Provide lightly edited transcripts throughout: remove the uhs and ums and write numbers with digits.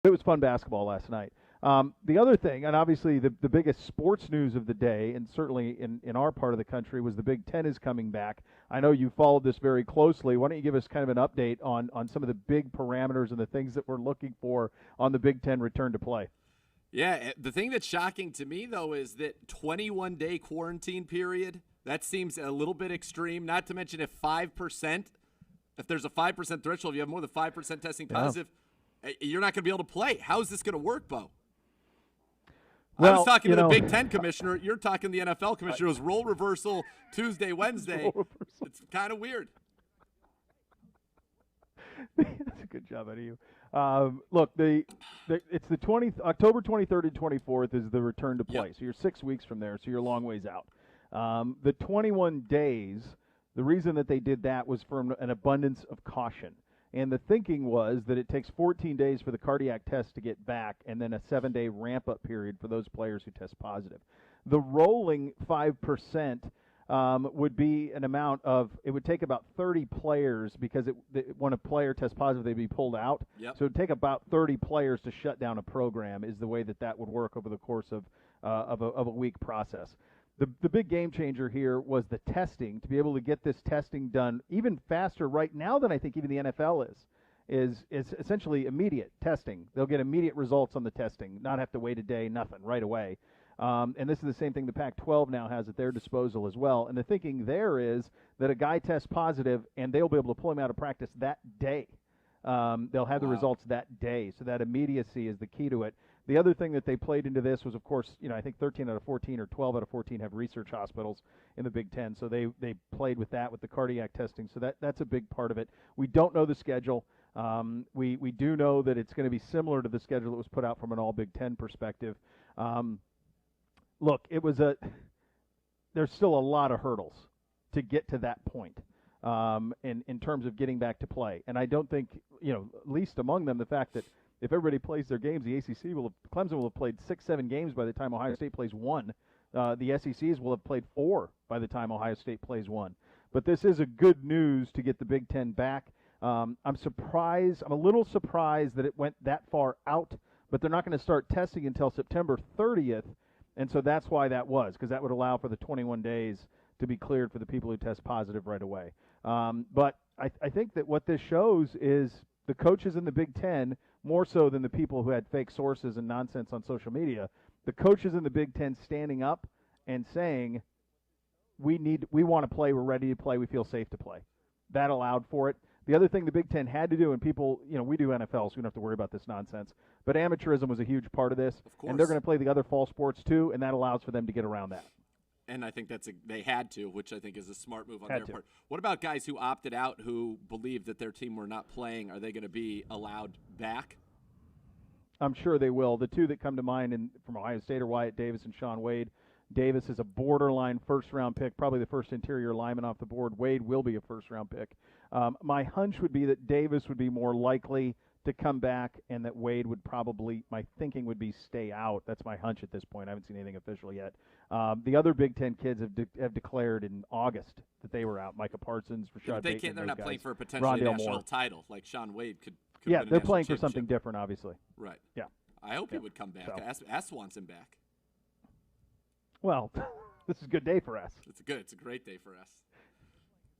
It was fun basketball last night. The other thing, and obviously the biggest sports news of the day, and certainly in our part of the country, was the Big Ten is coming back. I know you followed this very closely. Why don't you give us kind of an update on some of the big parameters and the things that we're looking for on the Big Ten return to play? Yeah, the thing that's shocking to me, though, is that 21-day quarantine period, that seems a little bit extreme, not to mention if there's a 5% threshold, if you have more than 5% testing positive, you're not going to be able to play. How is this going to work, Beau? I was Well, talking to the Big Ten commissioner. You're talking to the NFL commissioner. It was role reversal Tuesday, Wednesday. It's kind of weird. That's a good job out of you. Look, it's the October 23rd and 24th is the return to play. Yep. So you're 6 weeks from there. So you're a long ways out. The 21 days. The reason that they did that was from an abundance of caution. And the thinking was that it takes 14 days for the cardiac test to get back and then a 7-day ramp-up period for those players who test positive. The rolling 5% would be an amount of – it would take about 30 players because when a player tests positive, they'd be pulled out. Yep. So it would take about 30 players to shut down a program is the way that would work over the course of a week process. The big game changer here was the testing, to be able to get this testing done even faster right now than I think even the NFL is essentially immediate testing. They'll get immediate results on the testing, not have to wait a day, nothing, right away. And this is the same thing the Pac-12 now has at their disposal as well. And the thinking there is that a guy tests positive and they'll be able to pull him out of practice that day. They'll have the results that day. So that immediacy is the key to it. The other thing that they played into this was, of course, I think 13 out of 14 or 12 out of 14 have research hospitals in the Big Ten. So they played with that, with the cardiac testing. So that's a big part of it. We don't know the schedule. We do know that it's going to be similar to the schedule that was put out from an all Big Ten perspective. Look, there's still a lot of hurdles to get to that point in terms of getting back to play. And I don't think, least among them, the fact that if everybody plays their games, the Clemson will have played 6-7 games by the time Ohio State plays one. The SECs will have played 4 by the time Ohio State plays one. But this is a good news to get the Big Ten back. I'm a little surprised that it went that far out, but they're not going to start testing until September 30th, and so that's why that was, because that would allow for the 21 days to be cleared for the people who test positive right away. But I think that what this shows is the coaches in the Big Ten, more so than the people who had fake sources and nonsense on social media, the coaches in the Big Ten standing up and saying, we want to play, we're ready to play, we feel safe to play. That allowed for it. The other thing the Big Ten had to do, and people, we do NFL, so we don't have to worry about this nonsense, but amateurism was a huge part of this. Of course. And they're going to play the other fall sports too, and that allows for them to get around that. And I think they had to, which I think is a smart move on their part. What about guys who opted out who believed that their team were not playing? Are they going to be allowed back? I'm sure they will. The two that come to mind from Ohio State are Wyatt Davis and Shaun Wade. Davis is a borderline first-round pick, probably the first interior lineman off the board. Wade will be a first-round pick. My hunch would be that Davis would be more likely to come back and that Wade would probably, my thinking would be stay out. That's my hunch at this point. I haven't seen anything official yet. The other Big Ten kids have declared in August that they were out. Micah Parsons, Rashad Bateman, they're not guys. playing for a potentially Rondale national Moore. title like Shaun Wade could Yeah, win a they're national playing for something championship. different, obviously. Right. Yeah. I hope he would come back. So. Ass wants him back. Well, this is a good day for us. It's a great day for us.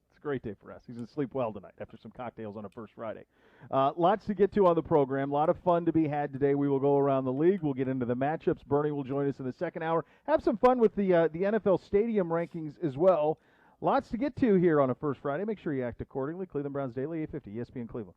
It's a great day for us. He's going to sleep well tonight after some cocktails on a first Friday. Lots to get to on the program. A lot of fun to be had today. We will go around the league. We'll get into the matchups. Bernie will join us in the second hour. Have some fun with the NFL stadium rankings as well. Lots to get to here on a first Friday. Make sure you act accordingly. Cleveland Browns Daily, 850, ESPN Cleveland.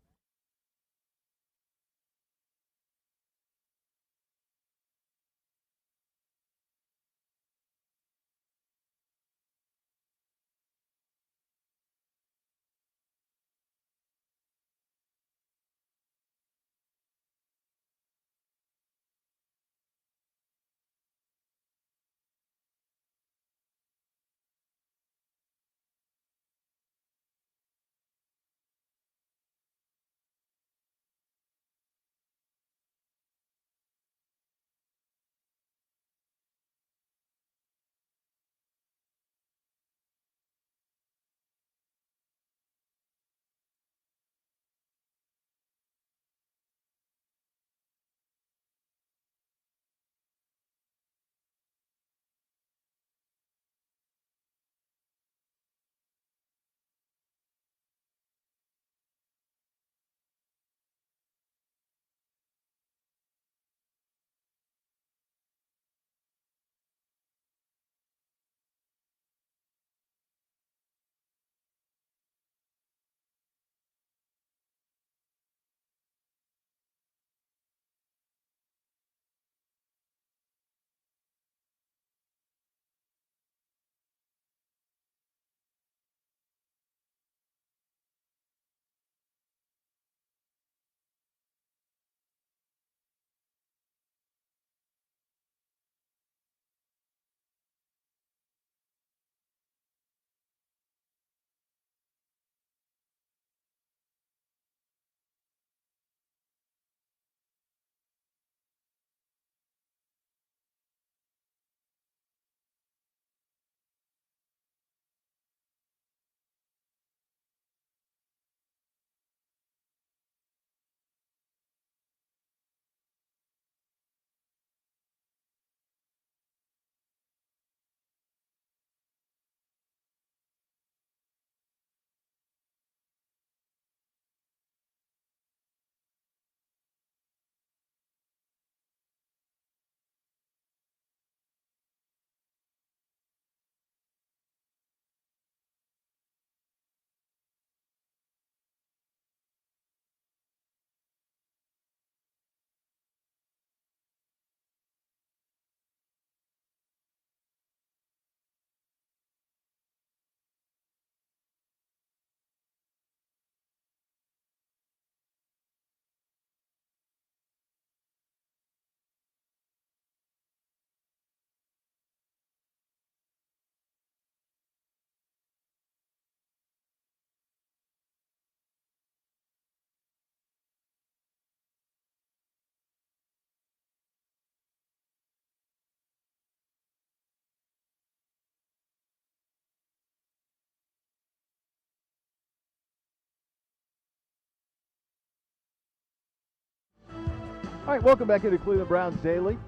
All right, welcome back into Cleveland Browns Daily.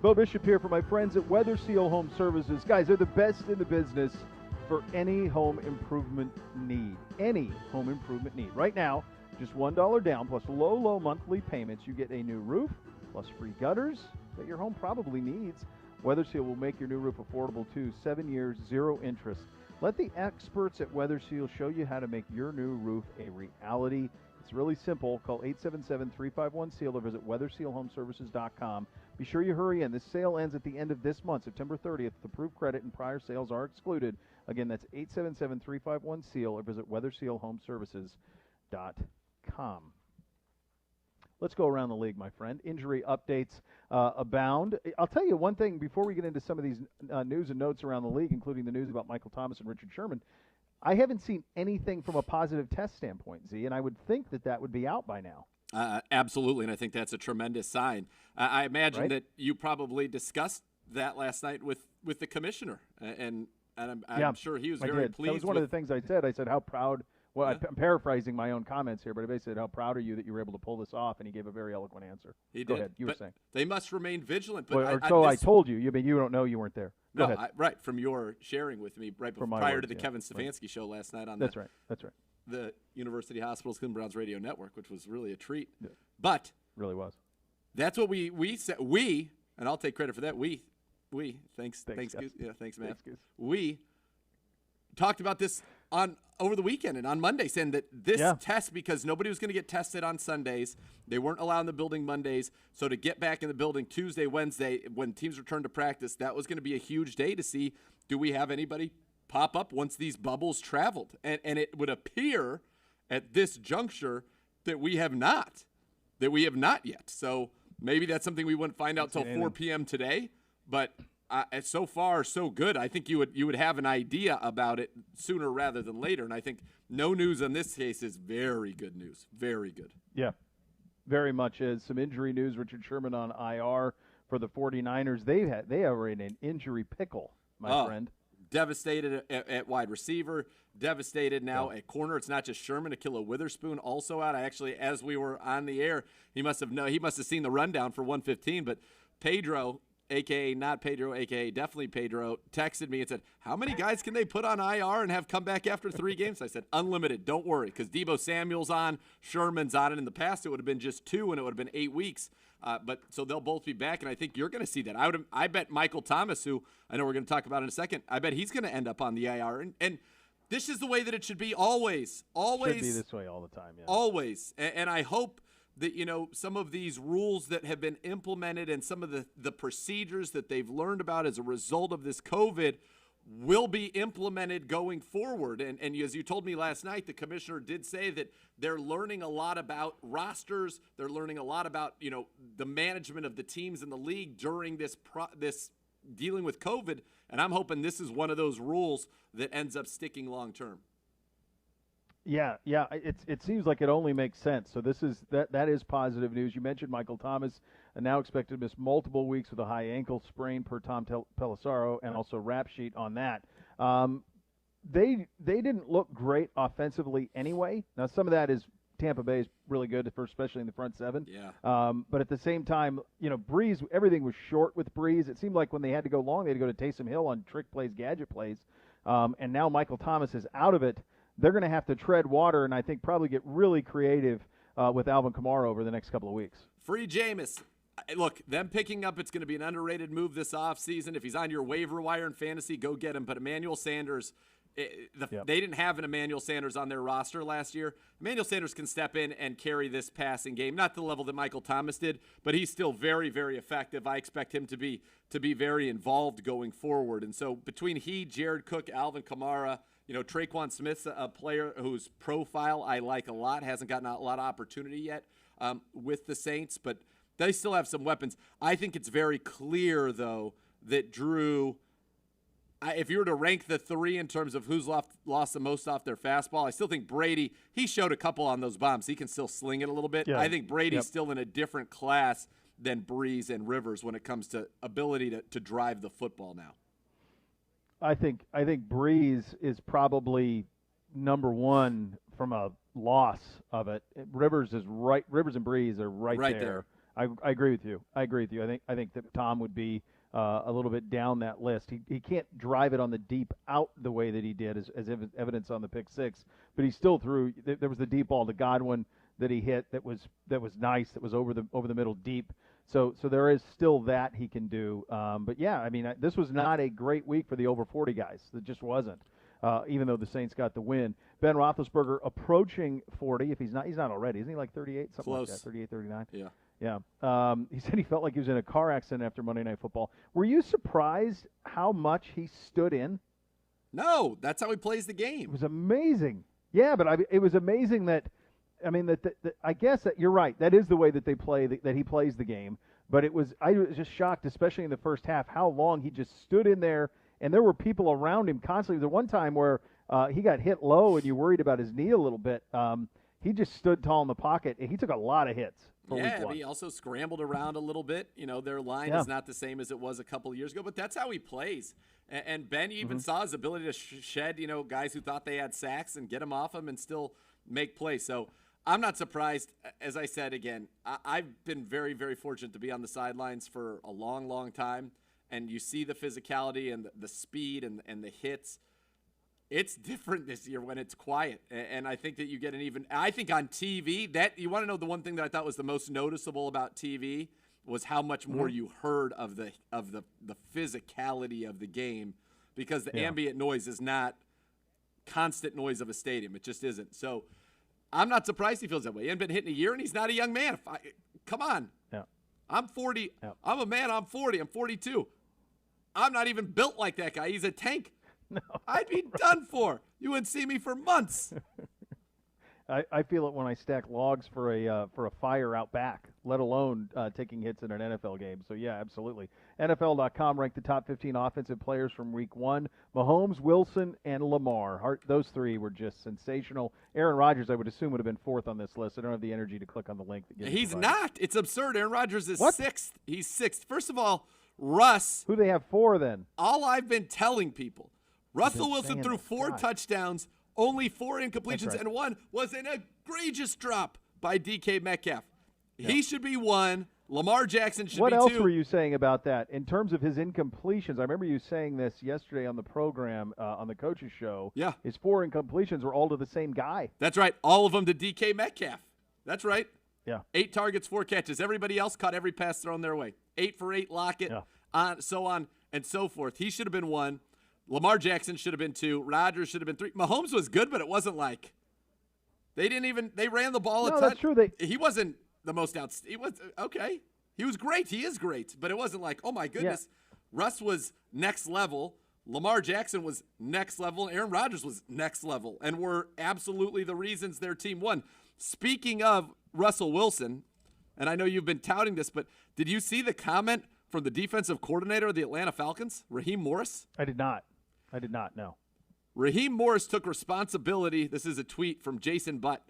Beau Bishop here for my friends at Weather Seal Home Services. Guys, they're the best in the business for any home improvement need. Any home improvement need. Right now, just $1 down plus low monthly payments. You get a new roof plus free gutters that your home probably needs. Weather Seal will make your new roof affordable too. 7 years, 0 interest. Let the experts at Weather Seal show you how to make your new roof a reality. It's really simple. Call 877-351-SEAL or visit weathersealhomeservices.com. Be sure you hurry in. This sale ends at the end of this month, September 30th. The approved credit and prior sales are excluded. Again, that's 877-351-SEAL or visit weathersealhomeservices.com. Let's go around the league, my friend. Injury updates abound. I'll tell you one thing before we get into some of these news and notes around the league, including the news about Michael Thomas and Richard Sherman. I haven't seen anything from a positive test standpoint, Z, and I would think that would be out by now. Absolutely, and I think that's a tremendous sign. I imagine that you probably discussed that last night with the commissioner, and I'm sure he was very pleased. That was one of the things I said. I said, how proud – well, I'm paraphrasing my own comments here, but I basically said, how proud are you that you were able to pull this off, and he gave a very eloquent answer. He did. Go ahead. You were but saying. They must remain vigilant. But I told you. You mean you don't know, you weren't there. Go ahead. Right, from your sharing with me prior to the Kevin Stefanski show last night on That's right. The University Hospitals Cleveland Browns radio network, which was really a treat. Yeah. But really was. That's what we said. We, and I'll take credit for that. Thanks, Goose. Yeah, thanks, Matt. We talked about this over the weekend and on Monday, saying that this test, because nobody was going to get tested on Sundays, they weren't allowed in the building Mondays, so to get back in the building Tuesday, Wednesday, when teams returned to practice, that was going to be a huge day to see, do we have anybody pop up once these bubbles traveled? And it would appear at this juncture that we have not yet. So maybe that's something we wouldn't find out till 4 p.m. today, but so far, so good. I think you would have an idea about it sooner rather than later, and I think no news in this case is very good news. Very good. Yeah, very much is. Some injury news. Richard Sherman on IR for the 49ers. They are in an injury pickle, my friend. Devastated at wide receiver, devastated now at corner. It's not just Sherman. Akilla Witherspoon also out. As we were on the air, he must have seen the rundown for 115, but Pedro, a.k.a. not Pedro, a.k.a. definitely Pedro, texted me and said, how many guys can they put on IR and have come back after 3 games? I said, unlimited. Don't worry, because Deebo Samuel's on, Sherman's on, and in the past it would have been just 2 and it would have been 8 weeks. But so they'll both be back, and I think you're going to see that. I bet Michael Thomas, who I know we're going to talk about in a second, I bet he's going to end up on the IR. And this is the way that it should be always. Always. Should be this way all the time, yeah. Always. And I hope that, some of these rules that have been implemented and some of the procedures that they've learned about as a result of this COVID will be implemented going forward. And as you told me last night, the commissioner did say that they're learning a lot about rosters. They're learning a lot about, the management of the teams in the league during this dealing with COVID. And I'm hoping this is one of those rules that ends up sticking long term. Yeah. It seems like it only makes sense. So that is positive news. You mentioned Michael Thomas, and now expected to miss multiple weeks with a high ankle sprain per Tom Pelissero, and also rap sheet on that. They didn't look great offensively anyway. Now some of that is Tampa Bay is really good, especially in the front seven. Yeah. But at the same time, Breeze, everything was short with Breeze. It seemed like when they had to go long, they had to go to Taysom Hill on trick plays, gadget plays. And now Michael Thomas is out of it. They're going to have to tread water and I think probably get really creative with Alvin Kamara over the next couple of weeks. Free Jameis. Look, them picking up, it's going to be an underrated move this offseason. If he's on your waiver wire in fantasy, go get him. But Emmanuel Sanders, they didn't have an Emmanuel Sanders on their roster last year. Emmanuel Sanders can step in and carry this passing game, not to the level that Michael Thomas did, but he's still very, very effective. I expect him to be very involved going forward. And so between Jared Cook, Alvin Kamara, Traquan Smith's a player whose profile I like a lot, hasn't gotten a lot of opportunity yet with the Saints, but they still have some weapons. I think it's very clear, though, that Drew, if you were to rank the 3 in terms of who's lost the most off their fastball, I still think Brady, he showed a couple on those bombs. He can still sling it a little bit. Yeah. I think Brady's still in a different class than Breeze and Rivers when it comes to ability to drive the football now. I think Breeze is probably number 1 from a loss of it. Rivers and Breeze are right there. I agree with you. I think that Tom would be a little bit down that list. He can't drive it on the deep out the way that he did, as evidence on the pick six. But he still threw. There was the deep ball to Godwin that he hit that was nice. That was over the middle deep. So there is still that he can do. But yeah, I mean, this was not a great week for the over 40 guys. It just wasn't. Even though the Saints got the win. Ben Roethlisberger approaching 40. If he's not already. Isn't he like 38? Something Close. like that. 38, 39. Yeah. Yeah. He said he felt like he was in a car accident after Monday Night Football. Were you surprised how much he stood in? No, that's how he plays the game. It was amazing. Yeah, but it was amazing that, I mean, that I guess that you're right. That is the way that they play, that he plays the game. But I was just shocked, especially in the first half, how long he just stood in there, and there were people around him constantly. There was one time where he got hit low, and you worried about his knee a little bit. He just stood tall in the pocket, and he took a lot of hits. Yeah, but he also scrambled around a little bit. You know, their line is not the same as it was a couple of years ago, but that's how he plays. And Ben even saw his ability to shed, guys who thought they had sacks and get them off him and still make plays. So I'm not surprised. As I said, again, I've been very, very fortunate to be on the sidelines for a long, long time. And you see the physicality and the speed and the hits. It's different this year when it's quiet, and I think that you get I think on TV, that you want to know the one thing that I thought was the most noticeable about TV was how much more you heard of the physicality of the game, because the ambient noise is not constant noise of a stadium. It just isn't. So I'm not surprised he feels that way. He hasn't been hit in a year, and he's not a young man. Come on. Yeah. I'm 40. Yeah. I'm a man. I'm 40. I'm 42. I'm not even built like that guy. He's a tank. No, I'd be done for. You wouldn't see me for months. I feel it when I stack logs for a fire out back, let alone taking hits in an NFL game. So, yeah, absolutely. NFL.com ranked the top 15 offensive players from Week 1. Mahomes, Wilson, and Lamar. Those three were just sensational. Aaron Rodgers, I would assume, would have been fourth on this list. I don't have the energy to click on the link. He's not. It's absurd. Aaron Rodgers is sixth. He's sixth. First of all, Russ. Who do they have four then? All I've been telling people. Russell Wilson threw 4 touchdowns, only 4 incompletions, and one was an egregious drop by DK Metcalf. Yep. He should be 1. Lamar Jackson should be 2. What else were you saying about that in terms of his incompletions? I remember you saying this yesterday on the program, on the coach's show. Yeah. His 4 incompletions were all to the same guy. That's right. All of them to DK Metcalf. That's right. Yeah. 8 targets, 4 catches. Everybody else caught every pass thrown their way. 8 for 8, Lockett, so on and so forth. He should have been 1. Lamar Jackson should have been 2. Rodgers should have been 3. Mahomes was good, but it wasn't like they ran the ball a ton. That's true. He wasn't the most outstanding. He was okay. He was great. He is great, but it wasn't like, oh my goodness. Yeah. Russ was next level. Lamar Jackson was next level. Aaron Rodgers was next level, and were absolutely the reasons their team won. Speaking of Russell Wilson, and I know you've been touting this, but did you see the comment from the defensive coordinator of the Atlanta Falcons, Raheem Morris? I did not, no. Raheem Morris took responsibility. This is a tweet from Jason Butt.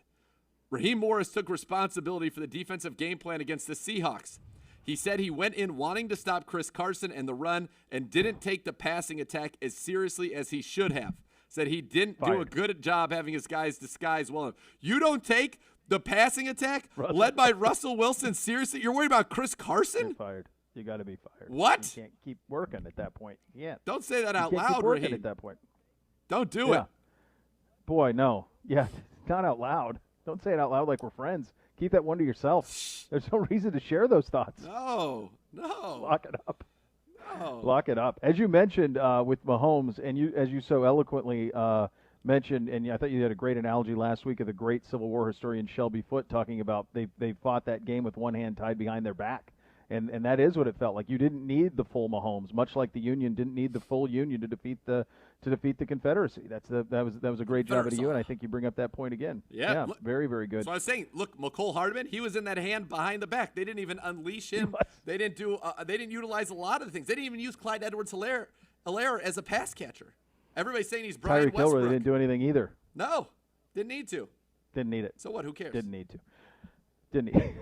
Raheem Morris took responsibility for the defensive game plan against the Seahawks. He said he went in wanting to stop Chris Carson and the run and didn't take the passing attack as seriously as he should have. Said he didn't do a good job having his guys disguise well enough. You don't take the passing attack led by Russell Wilson seriously? You're worried about Chris Carson? You're fired. You got to be fired. What? You can't keep working at that point. Yeah. Don't say that out loud, loud, keep working Raheem. At that point. Don't do it. Boy, no. Yeah, not out loud. Don't say it out loud like we're friends. Keep that one to yourself. There's no reason to share those thoughts. No. Lock it up. No. Lock it up. As you mentioned with Mahomes, and as you so eloquently mentioned, and I thought you had a great analogy last week of the great Civil War historian Shelby Foote talking about they fought that game with one hand tied behind their back. And that is what it felt like. You didn't need the full Mahomes, much like the Union didn't need the full Union to defeat the Confederacy. That was a great job out of you, and I think you bring up that point again. Yeah, look, very, very good. So I was saying, look, McCole Hardman, he was in that hand behind the back. They didn't even unleash him. They didn't do. They didn't utilize a lot of the things. They didn't even use Clyde Edwards-Helaire as a pass catcher. Everybody's saying he's Brian Westbrook. Kilroy, they didn't do anything either. No, didn't need to. Didn't need it. So what? Who cares? Didn't need to. Didn't need.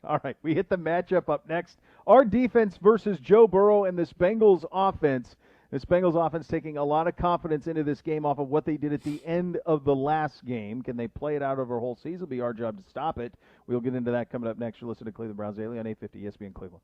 All right, we hit the matchup up next. Our defense versus Joe Burrow and this Bengals offense. This Bengals offense taking a lot of confidence into this game off of what they did at the end of the last game. Can they play it out over a whole season? It'll be our job to stop it. We'll get into that coming up next. You're listening to Cleveland Browns Daily on 850 ESPN Cleveland.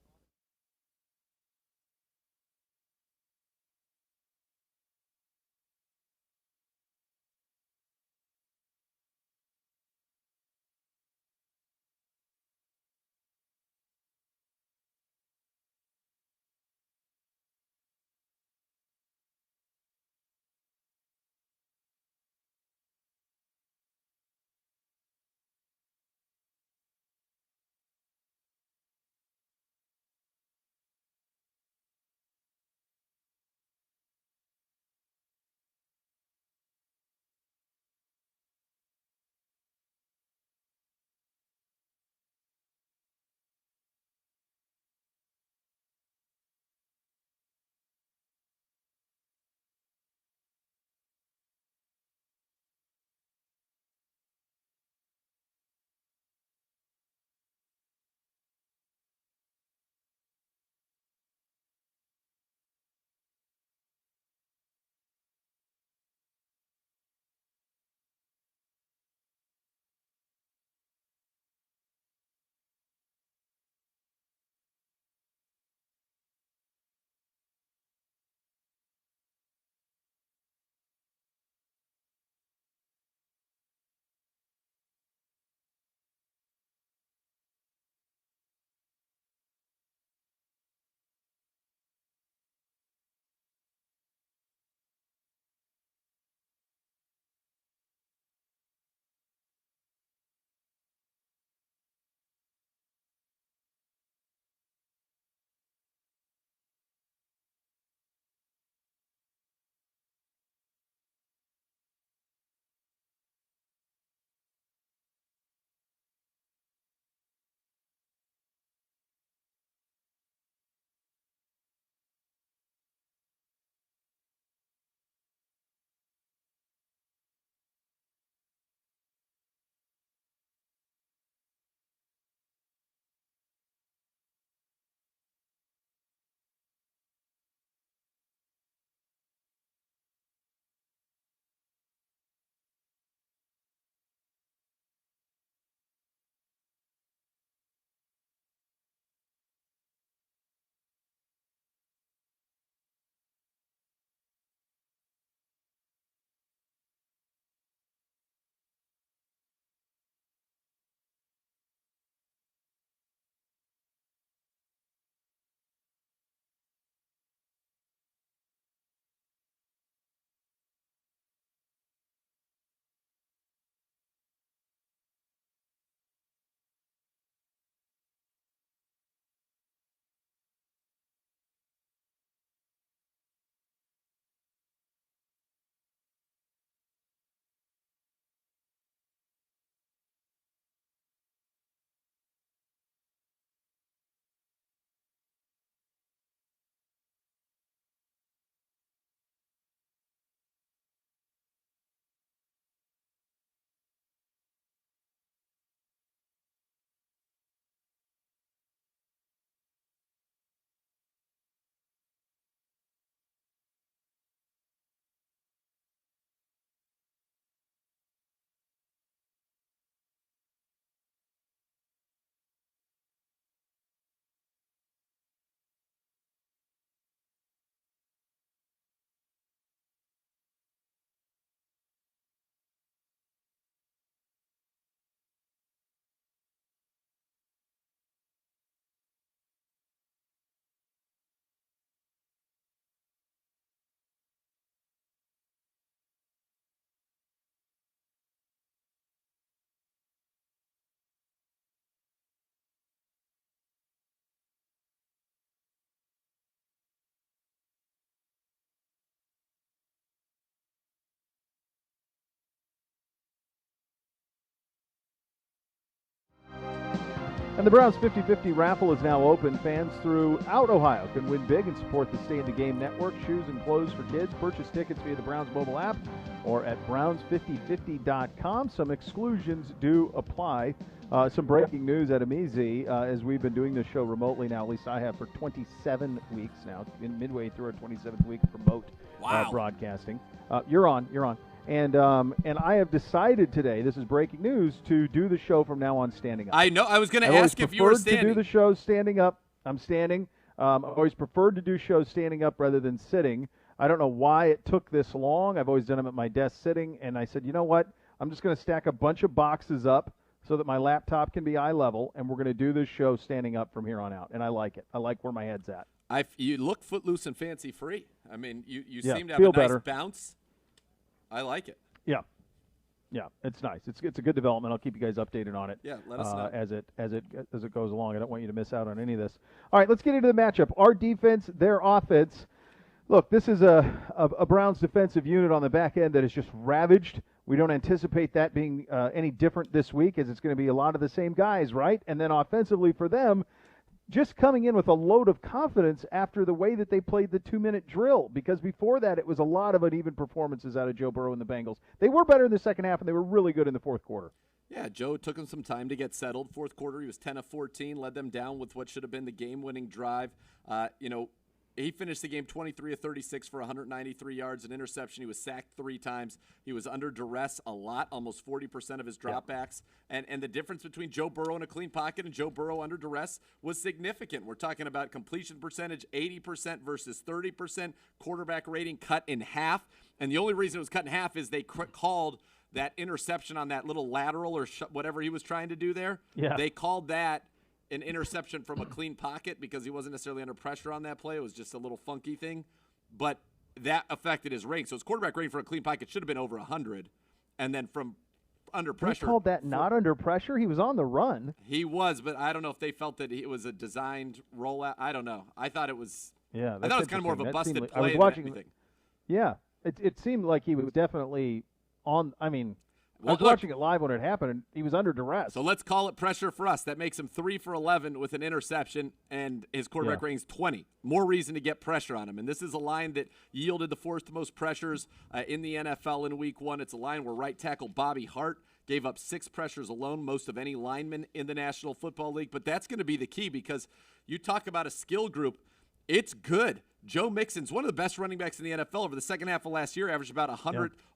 And the Browns 50-50 raffle is now open. Fans throughout Ohio can win big and support the Stay in the Game network. Shoes and clothes for kids. Purchase tickets via the Browns mobile app or at browns5050.com. Some exclusions do apply. Some breaking news at Amizi, as we've been doing this show remotely now, at least I have, for 27 weeks now, midway through our 27th week of remote broadcasting. You're on. And I have decided today, this is breaking news, to do the show from now on standing up. I know. I was going to ask if you were standing. to do the show standing up. I'm standing. I've always preferred to do shows standing up rather than sitting. I don't know why it took this long. I've always done them at my desk sitting, and I said, you know what? I'm just going to stack a bunch of boxes up so that my laptop can be eye level, and we're going to do this show standing up from here on out. And I like it. I like where my head's at. You look footloose and fancy free. I mean, you seem to have feel a nice better. bounce. I like it. Yeah, it's nice. It's a good development. I'll keep you guys updated on it. Yeah, let us know as it goes along. I don't want you to miss out on any of this. All right, let's get into the matchup. Our defense, their offense. Look, this is a Browns defensive unit on the back end that is just ravaged. We don't anticipate that being any different this week, as it's going to be a lot of the same guys, right? And then offensively for them, just coming in with a load of confidence after the way that they played the 2-minute drill, because before that it was a lot of uneven performances out of Joe Burrow and the Bengals. They were better in the second half, and they were really good in the fourth quarter. Yeah, Joe took him some time to get settled. Fourth quarter, he was 10 of 14, led them down with what should have been the game-winning drive. He finished the game 23 of 36 for 193 yards, an interception. He was sacked 3 times. He was under duress a lot, almost 40% of his dropbacks. And the difference between Joe Burrow in a clean pocket and Joe Burrow under duress was significant. We're talking about completion percentage, 80% versus 30%, quarterback rating cut in half. And the only reason it was cut in half is they called that interception on that little lateral or whatever he was trying to do there. Yeah. They called that an interception from a clean pocket because he wasn't necessarily under pressure on that play. It was just a little funky thing. But that affected his rating. So his quarterback rating for a clean pocket should have been over 100. And then from under pressure. They called that not under pressure? He was on the run. He was, but I don't know if they felt that it was a designed rollout. I don't know. I thought it was I thought it was kind of more of a busted like, play than anything. Yeah. It seemed like he was definitely on – I mean – Well, I was watching it live when it happened, and he was under duress. So let's call it pressure for us. That makes him 3 for 11 with an interception, and his quarterback rating's 20. More reason to get pressure on him. And this is a line that yielded the 4th most pressures in the NFL in Week 1. It's a line where right tackle Bobby Hart gave up 6 pressures alone, most of any lineman in the National Football League. But that's going to be the key, because you talk about a skill group. It's good. Joe Mixon's one of the best running backs in the NFL. Over the second half of last year, averaged about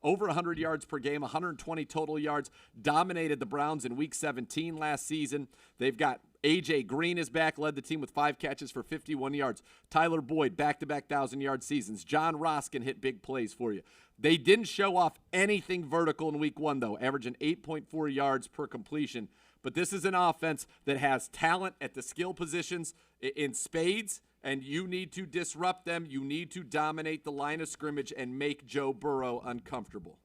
over 100 yards per game, 120 total yards, dominated the Browns in Week 17 last season. They've got A.J. Green is back, led the team with 5 catches for 51 yards. Tyler Boyd, back-to-back 1,000-yard seasons. John Ross can hit big plays for you. They didn't show off anything vertical in Week 1, though, averaging 8.4 yards per completion. But this is an offense that has talent at the skill positions in spades, and you need to disrupt them. You need to dominate the line of scrimmage and make Joe Burrow uncomfortable.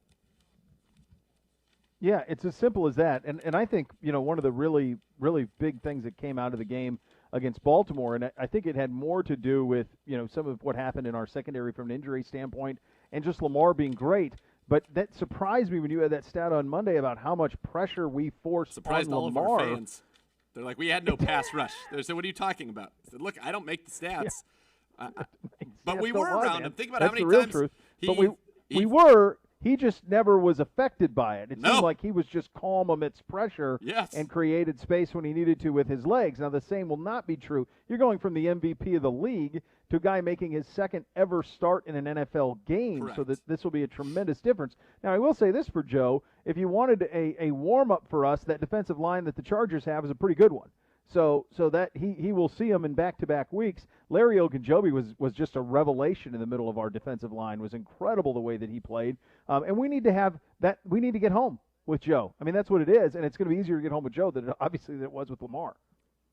Yeah, it's as simple as that. And I think, one of the really, really big things that came out of the game against Baltimore, and I think it had more to do with, some of what happened in our secondary from an injury standpoint and just Lamar being great. But that surprised me when you had that stat on Monday about how much pressure we forced surprised on Lamar. All of our fans. They're like, we had no pass rush. They said, what are you talking about? I said, look, I don't make the stats. Yeah. But we were around him. Think about That's how many the real times truth. We were. He just never was affected by it. It seemed like he was just calm amidst pressure and created space when he needed to with his legs. Now, the same will not be true. You're going from the MVP of the league to a guy making his second ever start in an NFL game. Correct. So this will be a tremendous difference. Now, I will say this for Joe. If you wanted a warm-up for us, that defensive line that the Chargers have is a pretty good one. So that he will see him in back-to-back weeks. Larry Ogunjobi was just a revelation in the middle of our defensive line. It was incredible the way that he played. And we need to have that. We need to get home with Joe. I mean, that's what it is, and it's going to be easier to get home with Joe than it was with Lamar.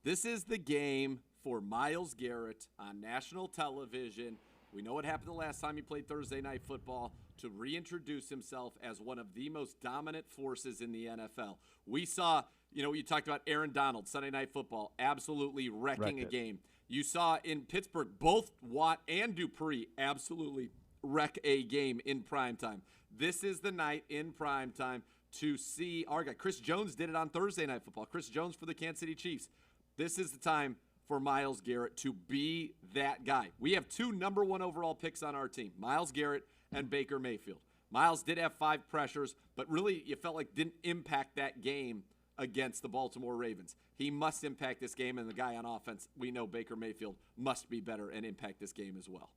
This is the game for Myles Garrett on national television. We know what happened the last time he played Thursday Night Football, to reintroduce himself as one of the most dominant forces in the NFL. We saw, you talked about Aaron Donald, Sunday Night Football, absolutely wrecking a game. You saw in Pittsburgh, both Watt and Dupree absolutely wreck a game in primetime. This is the night in primetime to see our guy. Chris Jones did it on Thursday Night Football. Chris Jones for the Kansas City Chiefs. This is the time for Myles Garrett to be that guy. We have 2 number 1 overall picks on our team, Myles Garrett and Baker Mayfield. Myles did have 5 pressures, but really you felt like didn't impact that game against the Baltimore Ravens. He must impact this game, and the guy on offense, we know Baker Mayfield must be better and impact this game as well.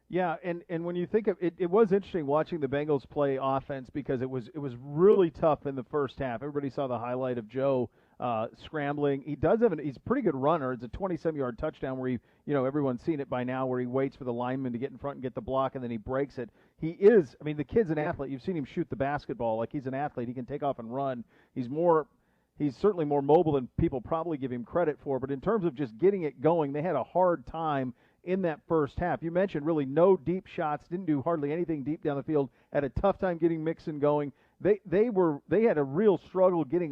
Yeah, and when you think of it, it was interesting watching the Bengals play offense because it was really tough in the first half. Everybody saw the highlight of Joe scrambling. He's a pretty good runner. It's a 27-yard touchdown where everyone's seen it by now, where he waits for the lineman to get in front and get the block, and then he breaks it. The kid's an athlete. You've seen him shoot the basketball. Like, he's an athlete. He can take off and run. He's certainly more mobile than people probably give him credit for. But in terms of just getting it going, they had a hard time in that first half. You mentioned really no deep shots, didn't do hardly anything deep down the field, had a tough time getting Mixon going. They had a real struggle getting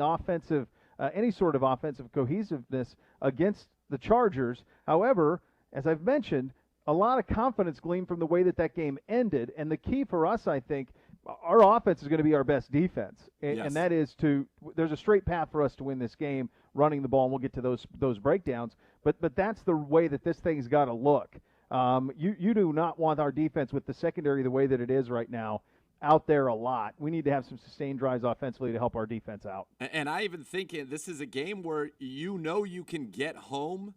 any sort of offensive cohesiveness against the Chargers. However, as I've mentioned, a lot of confidence gleaned from the way that game ended. And the key for us, I think, our offense is going to be our best defense. Yes. And that is there's a straight path for us to win this game, running the ball, and we'll get to those breakdowns. But that's the way that this thing's got to look. You do not want our defense with the secondary the way that it is right now out there a lot. We need to have some sustained drives offensively to help our defense out. And I even think this is a game where you can get home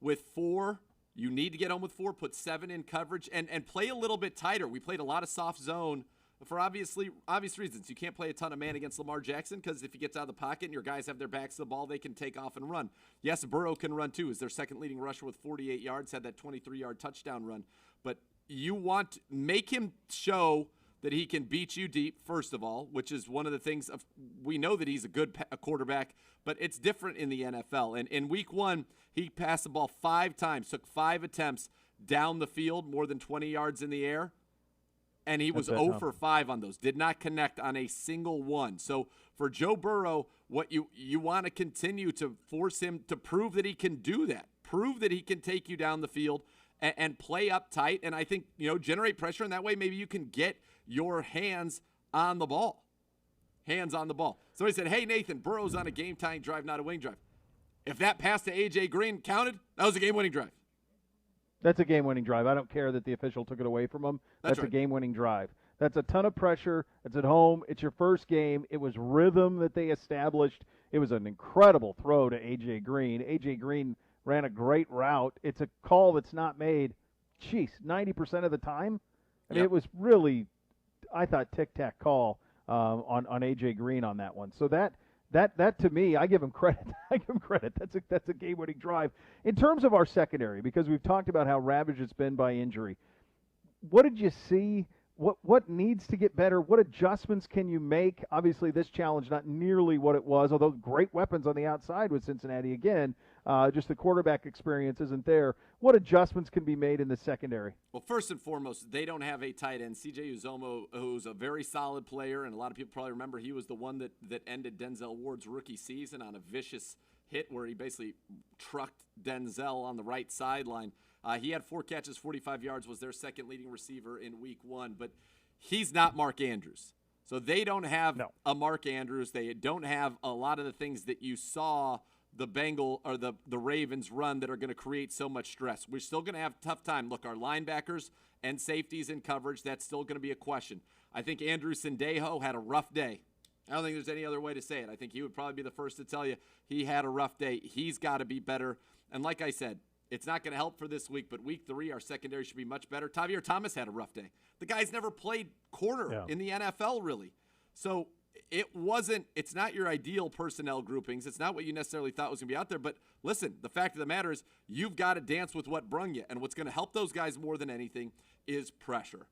with 4. You need to get home with 4, put 7 in coverage, and play a little bit tighter. We played a lot of soft zone for obvious reasons. You can't play a ton of man against Lamar Jackson because if he gets out of the pocket and your guys have their backs to the ball, they can take off and run. Yes, Burrow can run too. Is their second leading rusher with 48 yards, had that 23-yard touchdown run. But you want to make him show that he can beat you deep, first of all, which is one of the things we know that he's a good quarterback, but it's different in the NFL. And in week 1, he passed the ball 5 times, took 5 attempts down the field, more than 20 yards in the air. And he was 0 for 5 on those. Did not connect on a single one. So for Joe Burrow, what you want to continue to force him to prove that he can do that. Prove that he can take you down the field and play up tight. And I think, generate pressure. And that way maybe you can get your hands on the ball. Hands on the ball. Somebody said, hey, Nathan, Burrow's on a game-tying drive, not a winning drive. If that pass to A.J. Green counted, that was a game-winning drive. That's a game-winning drive. I don't care that the official took it away from him. That's right. A game-winning drive. That's a ton of pressure. It's at home. It's your first game. It was rhythm that they established. It was an incredible throw to A.J. Green. A.J. Green ran a great route. It's a call that's not made, 90% of the time. I mean, It was really, I thought, tic-tac call on A.J. Green on that one. So that to me, I give him credit. That's a game-winning drive. In terms of our secondary, because we've talked about how ravaged it's been by injury, what did you see? What needs to get better? What adjustments can you make? Obviously, this challenge not nearly what it was, although great weapons on the outside with Cincinnati again. Just the quarterback experience isn't there. What adjustments can be made in the secondary? Well, first and foremost, they don't have a tight end. C.J. Uzomah, who's a very solid player, and a lot of people probably remember he was the one that ended Denzel Ward's rookie season on a vicious hit where he basically trucked Denzel on the right sideline. He had 4 catches, 45 yards, was their second leading receiver in week 1, but he's not Mark Andrews. So they don't have a Mark Andrews. They don't have a lot of the things that you saw the Ravens run that are going to create so much stress. We're still going to have a tough time. Look, our linebackers and safeties in coverage, that's still going to be a question. I think Andrew Sendejo had a rough day. I don't think there's any other way to say it. I think he would probably be the first to tell you he had a rough day. He's got to be better. And like I said, it's not going to help for this week, but week 3, our secondary should be much better. Tavier Thomas had a rough day. The guy's never played corner in the NFL, really. So it's not your ideal personnel groupings. It's not what you necessarily thought was going to be out there. But listen, the fact of the matter is you've got to dance with what brung you. And what's going to help those guys more than anything is pressure.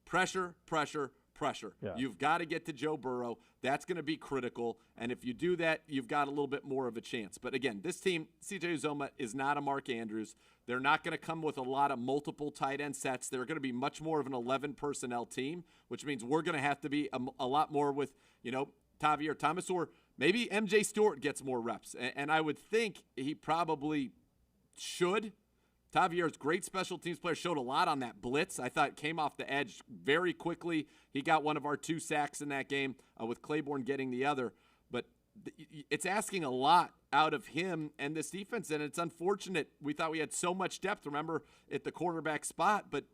Pressure, pressure, pressure. Yeah. You've got to get to Joe Burrow. That's going to be critical. And if you do that, you've got a little bit more of a chance. But again, this team, C.J. Uzomah is not a Mark Andrews. They're not going to come with a lot of multiple tight end sets. They're going to be much more of an 11 personnel team, which means we're going to have to be a lot more with, Tavier Thomas, or maybe MJ Stewart gets more reps. And I would think he probably should. Tavier's great special teams player, showed a lot on that blitz. I thought came off the edge very quickly. He got one of our 2 sacks in that game with Claiborne getting the other. But it's asking a lot out of him and this defense, and it's unfortunate. We thought we had so much depth, remember, at the quarterback spot, but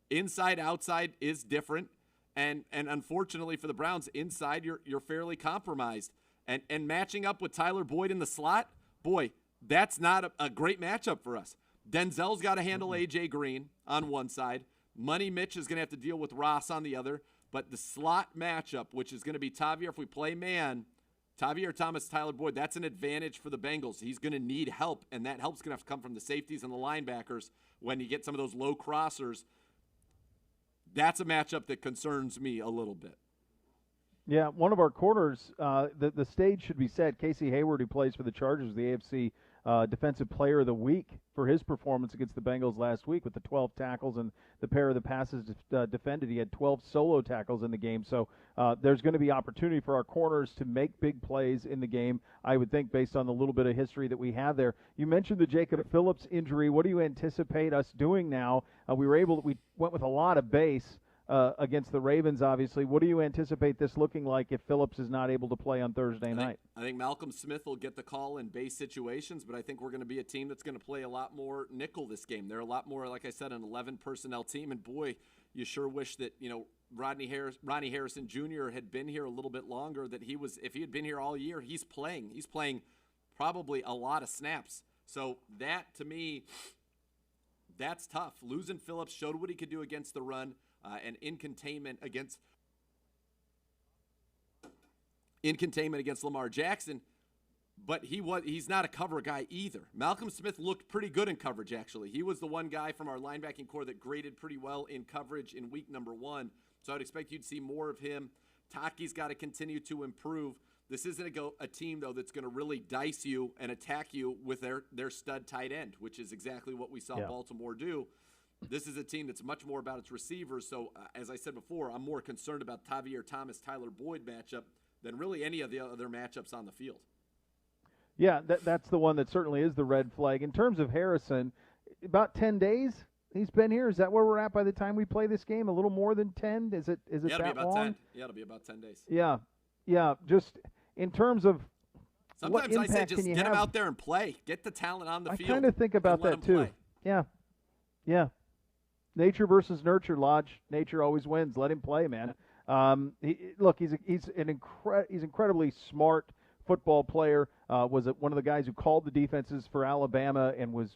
inside, outside is different. And unfortunately for the Browns, inside you're fairly compromised. And matching up with Tyler Boyd in the slot, boy, that's not a great matchup for us. Denzel's got to handle A.J. Green on one side. Money Mitch is going to have to deal with Ross on the other. But the slot matchup, which is going to be Tavierre, if we play man, Tavierre Thomas, Tyler Boyd, that's an advantage for the Bengals. He's going to need help, and that help's going to have to come from the safeties and the linebackers when you get some of those low crossers. That's a matchup that concerns me a little bit. Yeah, one of our corners, the stage should be set. Casey Hayward, who plays for the Chargers, the AFC Defensive Player of the Week for his performance against the Bengals last week with the 12 tackles and the pair of the passes defended. He had 12 solo tackles in the game. So there's going to be opportunity for our corners to make big plays in the game, I would think, based on the little bit of history that we have there. You mentioned the Jacob Phillips injury. What do you anticipate us doing now? We went with a lot of base against the Ravens, obviously. What do you anticipate this looking like if Phillips is not able to play on Thursday night? I think Malcolm Smith will get the call in base situations, but I think we're going to be a team that's going to play a lot more nickel this game. They're a lot more, like I said, an 11 personnel team, and boy, you sure wish that, Ronnie Harrison Jr. had been here a little bit longer, that if he had been here all year, he's playing probably a lot of snaps. So that, to me, that's tough. Losing Phillips showed what he could do against the run. And in containment against Lamar Jackson, but he's not a cover guy either. Malcolm Smith looked pretty good in coverage, actually. He was the one guy from our linebacking core that graded pretty well in coverage in week number 1, so I'd expect you'd see more of him. Taki's got to continue to improve. This isn't a team, though, that's going to really dice you and attack you with their stud tight end, which is exactly what we saw Baltimore do. This is a team that's much more about its receivers. So, as I said before, I'm more concerned about Tavierre Thomas, Tyler Boyd matchup than really any of the other matchups on the field. Yeah, that's the one that certainly is the red flag. In terms of Harrison, about 10 days he's been here. Is that where we're at by the time we play this game? A little more than 10? Is it it'll that be about long? 10. Yeah, it'll be about 10 days. Yeah. Just in terms of sometimes what I say impact just get him out there and play. Get the talent on the field. I kind of think about that too. Play. Yeah. Nature versus nurture, Lodge. Nature always wins. Let him play, man. He's incredibly smart football player. Was one of the guys who called the defenses for Alabama, and when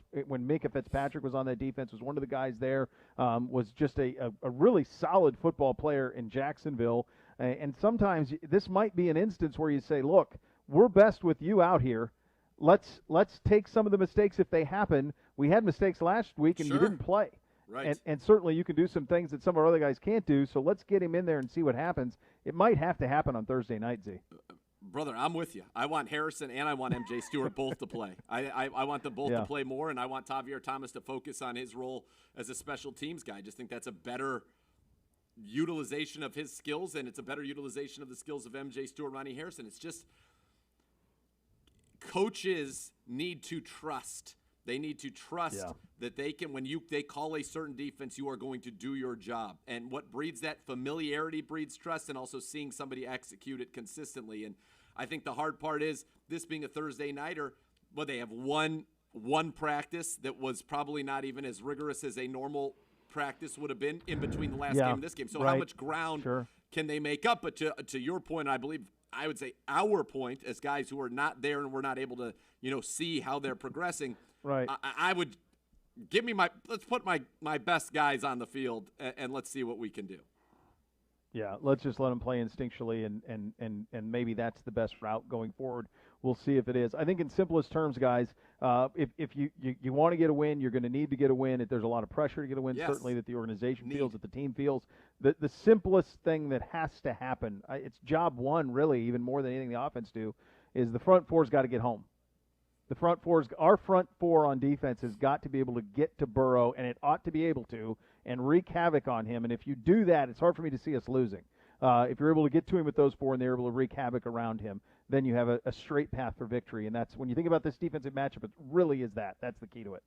Minkah Fitzpatrick was on that defense, was one of the guys there. Was just a really solid football player in Jacksonville. And sometimes this might be an instance where you say, look, we're best with you out here. Let's take some of the mistakes if they happen. We had mistakes last week, and you didn't play. Right. And certainly you can do some things that some of our other guys can't do, so let's get him in there and see what happens. It might have to happen on Thursday night, Z. Brother, I'm with you. I want Harrison and I want MJ Stewart both to play. I want them both to play more, and I want Tavierre Thomas to focus on his role as a special teams guy. I just think that's a better utilization of his skills, and it's a better utilization of the skills of MJ Stewart, Ronnie Harrison. It's just coaches need to trust. They need to trust that they can, when they call a certain defense, you are going to do your job. And what breeds that familiarity breeds trust, and also seeing somebody execute it consistently. And I think the hard part is this being a Thursday nighter, they have one practice that was probably not even as rigorous as a normal practice would have been in between the last game and this game. So how much ground can they make up? But to your point, I would say our point as guys who are not there and we're not able to, see how they're progressing. Right. I would let's put my best guys on the field and let's see what we can do. Yeah, let's just let them play instinctually, and maybe that's the best route going forward. We'll see if it is. I think in simplest terms, guys, if you want to get a win, you're going to need to get a win. If there's a lot of pressure to get a win, certainly that the organization feels, that the team feels. The simplest thing that has to happen, it's job one really, even more than anything the offense do, is the front four's got to get home. Our front four on defense has got to be able to get to Burrow, and it ought to be able to, and wreak havoc on him. And if you do that, it's hard for me to see us losing. If you're able to get to him with those four and they're able to wreak havoc around him, then you have a straight path for victory. And that's when you think about this defensive matchup, it really is that. That's the key to it.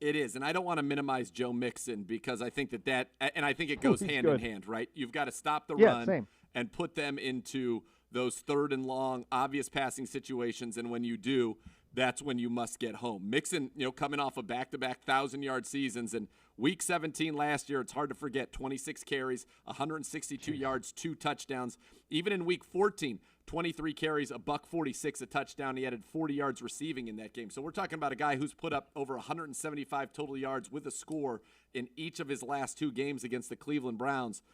It is, and I don't want to minimize Joe Mixon because I think that and I think it goes hand in hand, right? You've got to stop the run and put them into those third and long, obvious passing situations, and when you do, that's when you must get home. Mixon, coming off of back-to-back 1,000-yard seasons, and Week 17 last year, it's hard to forget, 26 carries, 162 yards, 2 touchdowns. Even in Week 14, 23 carries, a $146, a touchdown. He added 40 yards receiving in that game. So we're talking about a guy who's put up over 175 total yards with a score in each of his last 2 games against the Cleveland Browns.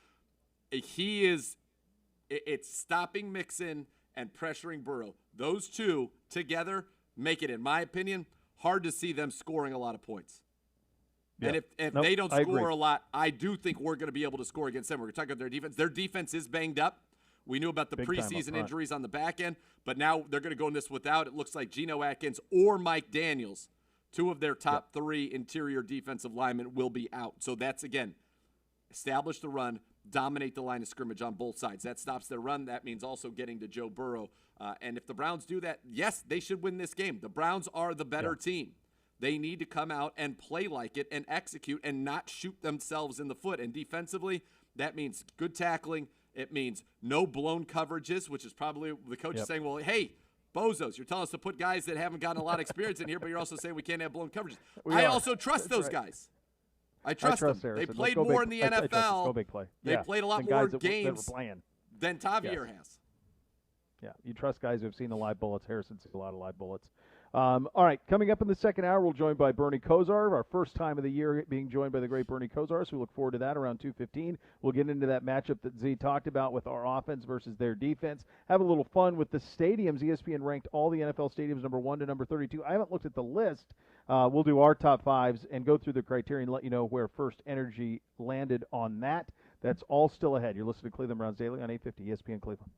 It's stopping Mixon and pressuring Burrow. Those two together make it, in my opinion, hard to see them scoring a lot of points. Yeah. And if they don't score a lot, I do think we're going to be able to score against them. We're going to talk about their defense. Their defense is banged up. We knew about the preseason injuries on the back end, but now they're going to go in this without. It looks like Geno Atkins or Mike Daniels, 2 of their top 3 interior defensive linemen, will be out. So that's, again, establish the run, dominate the line of scrimmage on both sides. That stops their run. That means also getting to Joe Burrow. And if the Browns do that, yes, they should win this game. The Browns are the better team. They need to come out and play like it and execute and not shoot themselves in the foot. And defensively, that means good tackling. It means no blown coverages, which is probably the coach is saying, well, hey, bozos, you're telling us to put guys that haven't gotten a lot of experience in here, but you're also saying we can't have blown coverages. I also trust those guys. I trust them. Harrison. They played more in the NFL. Go big play. They played a lot more games than Tavier Yes. has. Yeah, you trust guys who have seen the live bullets. Harrison sees a lot of live bullets. All right, coming up in the second hour, we'll join by Bernie Kosar, our first time of the year being joined by the great Bernie Kosar, so we look forward to that around 2:15. We'll get into that matchup that Z talked about with our offense versus their defense. Have a little fun with the stadiums. ESPN ranked all the NFL stadiums number 1 to number 32. I haven't looked at the list. We'll do our top 5s and go through the criteria and let you know where First Energy landed on that. That's all still ahead. You're listening to Cleveland Browns Daily on 850 ESPN Cleveland.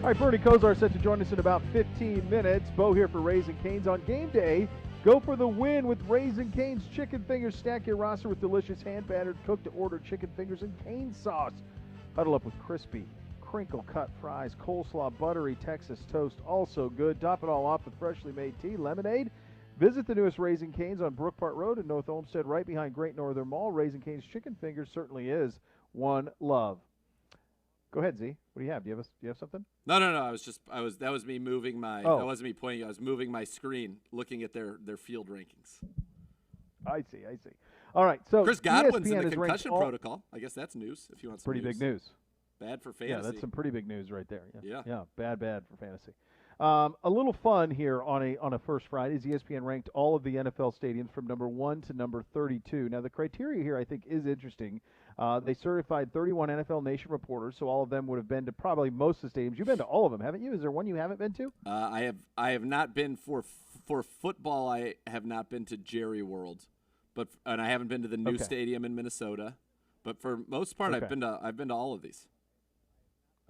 All right, Bernie Kosar set to join us in about 15 minutes. Beau here for Raising Cane's on game day. Go for the win with Raising Cane's chicken fingers. Stack your roster with delicious hand-battered, cooked-to-order chicken fingers and cane sauce. Huddle up with crispy, crinkle-cut fries, coleslaw, buttery Texas toast, also good. Top it all off with freshly made tea, lemonade. Visit the newest Raising Cane's on Brookpart Road in North Olmsted, right behind Great Northern Mall. Raising Cane's chicken fingers certainly is one love. Go ahead, Z. What do you have? Do you have something? No. That was me moving my. That wasn't me pointing. I was moving my screen, looking at their field rankings. I see. All right. So Chris Godwin's ESPN in the concussion protocol. I guess that's news. If you want some pretty big news. Bad for fantasy. Yeah, that's some pretty big news right there. Yeah. Bad for fantasy. A little fun here on a First Friday is ESPN ranked all of the NFL stadiums from number 1 to number 32. Now the criteria here I think is interesting. They certified 31 NFL Nation reporters, so all of them would have been to probably most of the stadiums. You've been to all of them, haven't you? Is there one you haven't been to? I have not been for football. I have not been to Jerry World, and I haven't been to the new stadium in Minnesota. But for most part, I've been to all of these.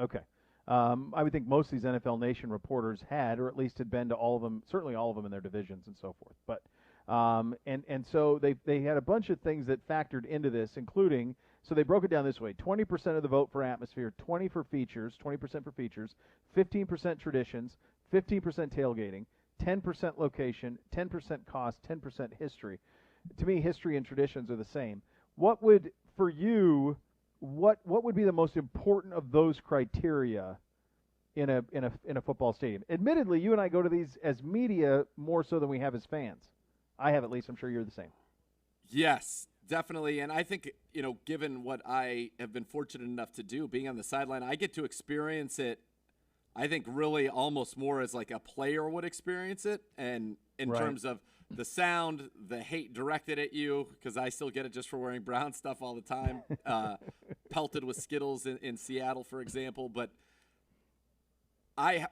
Okay. I would think most of these NFL Nation reporters had, or at least had been to all of them, certainly all of them in their divisions and so forth. But and so they had a bunch of things that factored into this, including, so they broke it down this way: 20% of the vote for atmosphere, 20% for features, 15% traditions, 15% tailgating, 10% location, 10% cost, 10% history. To me, history and traditions are the same. What would, for you, what would be the most important of those criteria in a football stadium? Admittedly, you and I go to these as media more so than we have as fans. I have, at least. I'm sure you're the same. Yes, definitely. And I think, given what I have been fortunate enough to do, being on the sideline, I get to experience it, I think, really almost more as like a player would experience it. And in terms of the sound, the hate directed at you, because I still get it just for wearing brown stuff all the time, pelted with Skittles in Seattle, for example. But I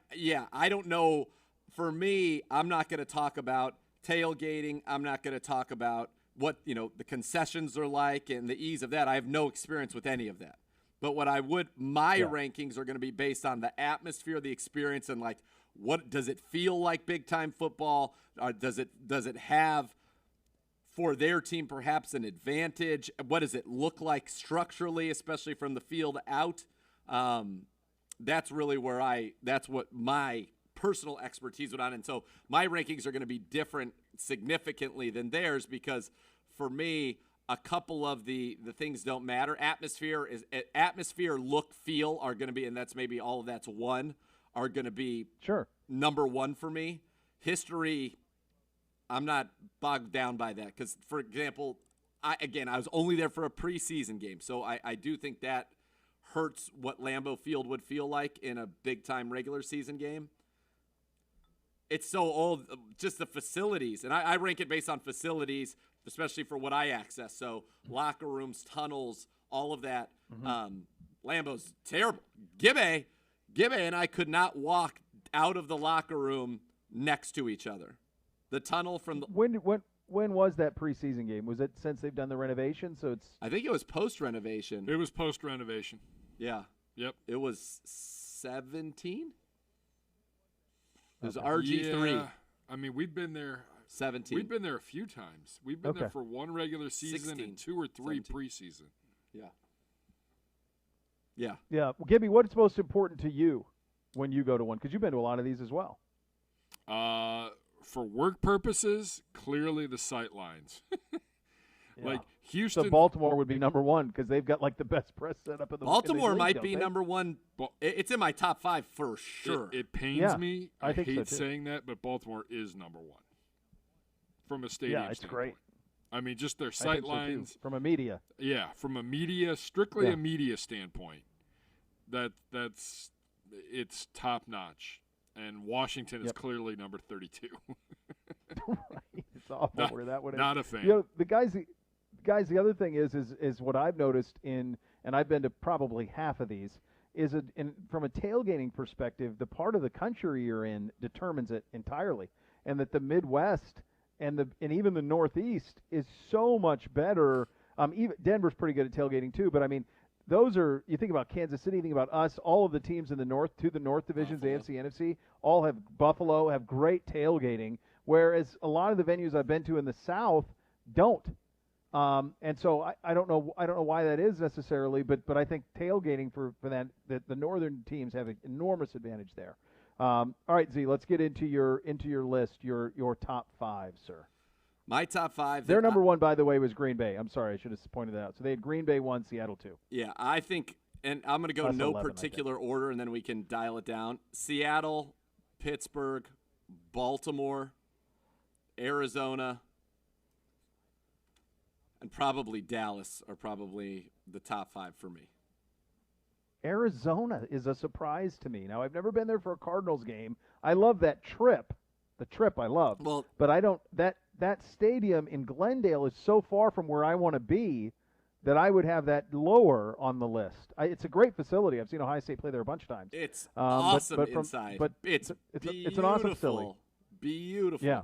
don't know. For me, I'm not going to talk about tailgating. I'm not going to talk about what the concessions are like and the ease of that. I have no experience with any of that. But what I would, my rankings are going to be based on the atmosphere, the experience, and like, what does it feel like big time football? Does it have for their team perhaps an advantage? What does it look like structurally, especially from the field out? That's really that's what my personal expertise would on. And so my rankings are going to be different significantly than theirs, because for me, a couple of the things don't matter. Atmosphere, look, feel are going to be, and that's maybe all of that's one, are going to be number one for me. History, I'm not bogged down by that, because, for example, I was only there for a preseason game, so I do think that hurts what Lambeau Field would feel like in a big-time regular season game. It's so old, just the facilities, and I rank it based on facilities, especially for what I access. So locker rooms, tunnels, all of that. Lambeau's terrible. Gibbe and I could not walk out of the locker room next to each other. The tunnel from the when was that preseason game? Was it since they've done the renovation? So it's, I think it was post renovation. It was post renovation. Yeah. Yep. It was 17. It was RG3. Yeah. I mean, we've been there. 17. We've been there a few times. We've been there for one regular season 16, and 2 or 3 17. preseason. Yeah. Well, Gibby, what's most important to you when you go to one? Because you've been to a lot of these as well. For work purposes, clearly the sight lines. Like Houston. So Baltimore would be number one because they've got like the best press setup in the Baltimore league, might be number one. It's in my top 5 for sure. It pains me. I think hate so saying that, but Baltimore is number one from a stadium standpoint. Great. I mean, just their sight lines. From a media. Yeah, from a media, strictly a media standpoint, it's top notch. And Washington is clearly number 32. Right. It's awful where that would. Not a fan. The guys. The other thing is what I've noticed and I've been to probably half of these, is from a tailgating perspective, the part of the country you're in determines it entirely, and that the Midwest and even the Northeast is so much better. Even Denver's pretty good at tailgating too, but I mean, those are, you think about Kansas City, you think about us, all of the teams in the North, the North divisions, Buffalo. AFC, NFC, all have Buffalo, have great tailgating, whereas a lot of the venues I've been to in the South don't. And so I don't know why that is necessarily, but I think tailgating for that the northern teams have an enormous advantage there. All right, Z, let's get into your list, your top 5, sir. My top 5. Their number 1, by the way, was Green Bay. I'm sorry, I should have pointed that out. So they had Green Bay 1, Seattle 2. Yeah, I think, and I'm going to go That's no 11, particular order, and then we can dial it down. Seattle, Pittsburgh, Baltimore, Arizona, and probably Dallas are probably the top 5 for me. Arizona is a surprise to me. Now, I've never been there for a Cardinals game. I love that trip. The trip I love. Well, but I don't that stadium in Glendale is so far from where I want to be that I would have that lower on the list. It's a great facility. I've seen Ohio State play there a bunch of times. It's awesome inside. But it's an awesome facility. Beautiful. Yeah.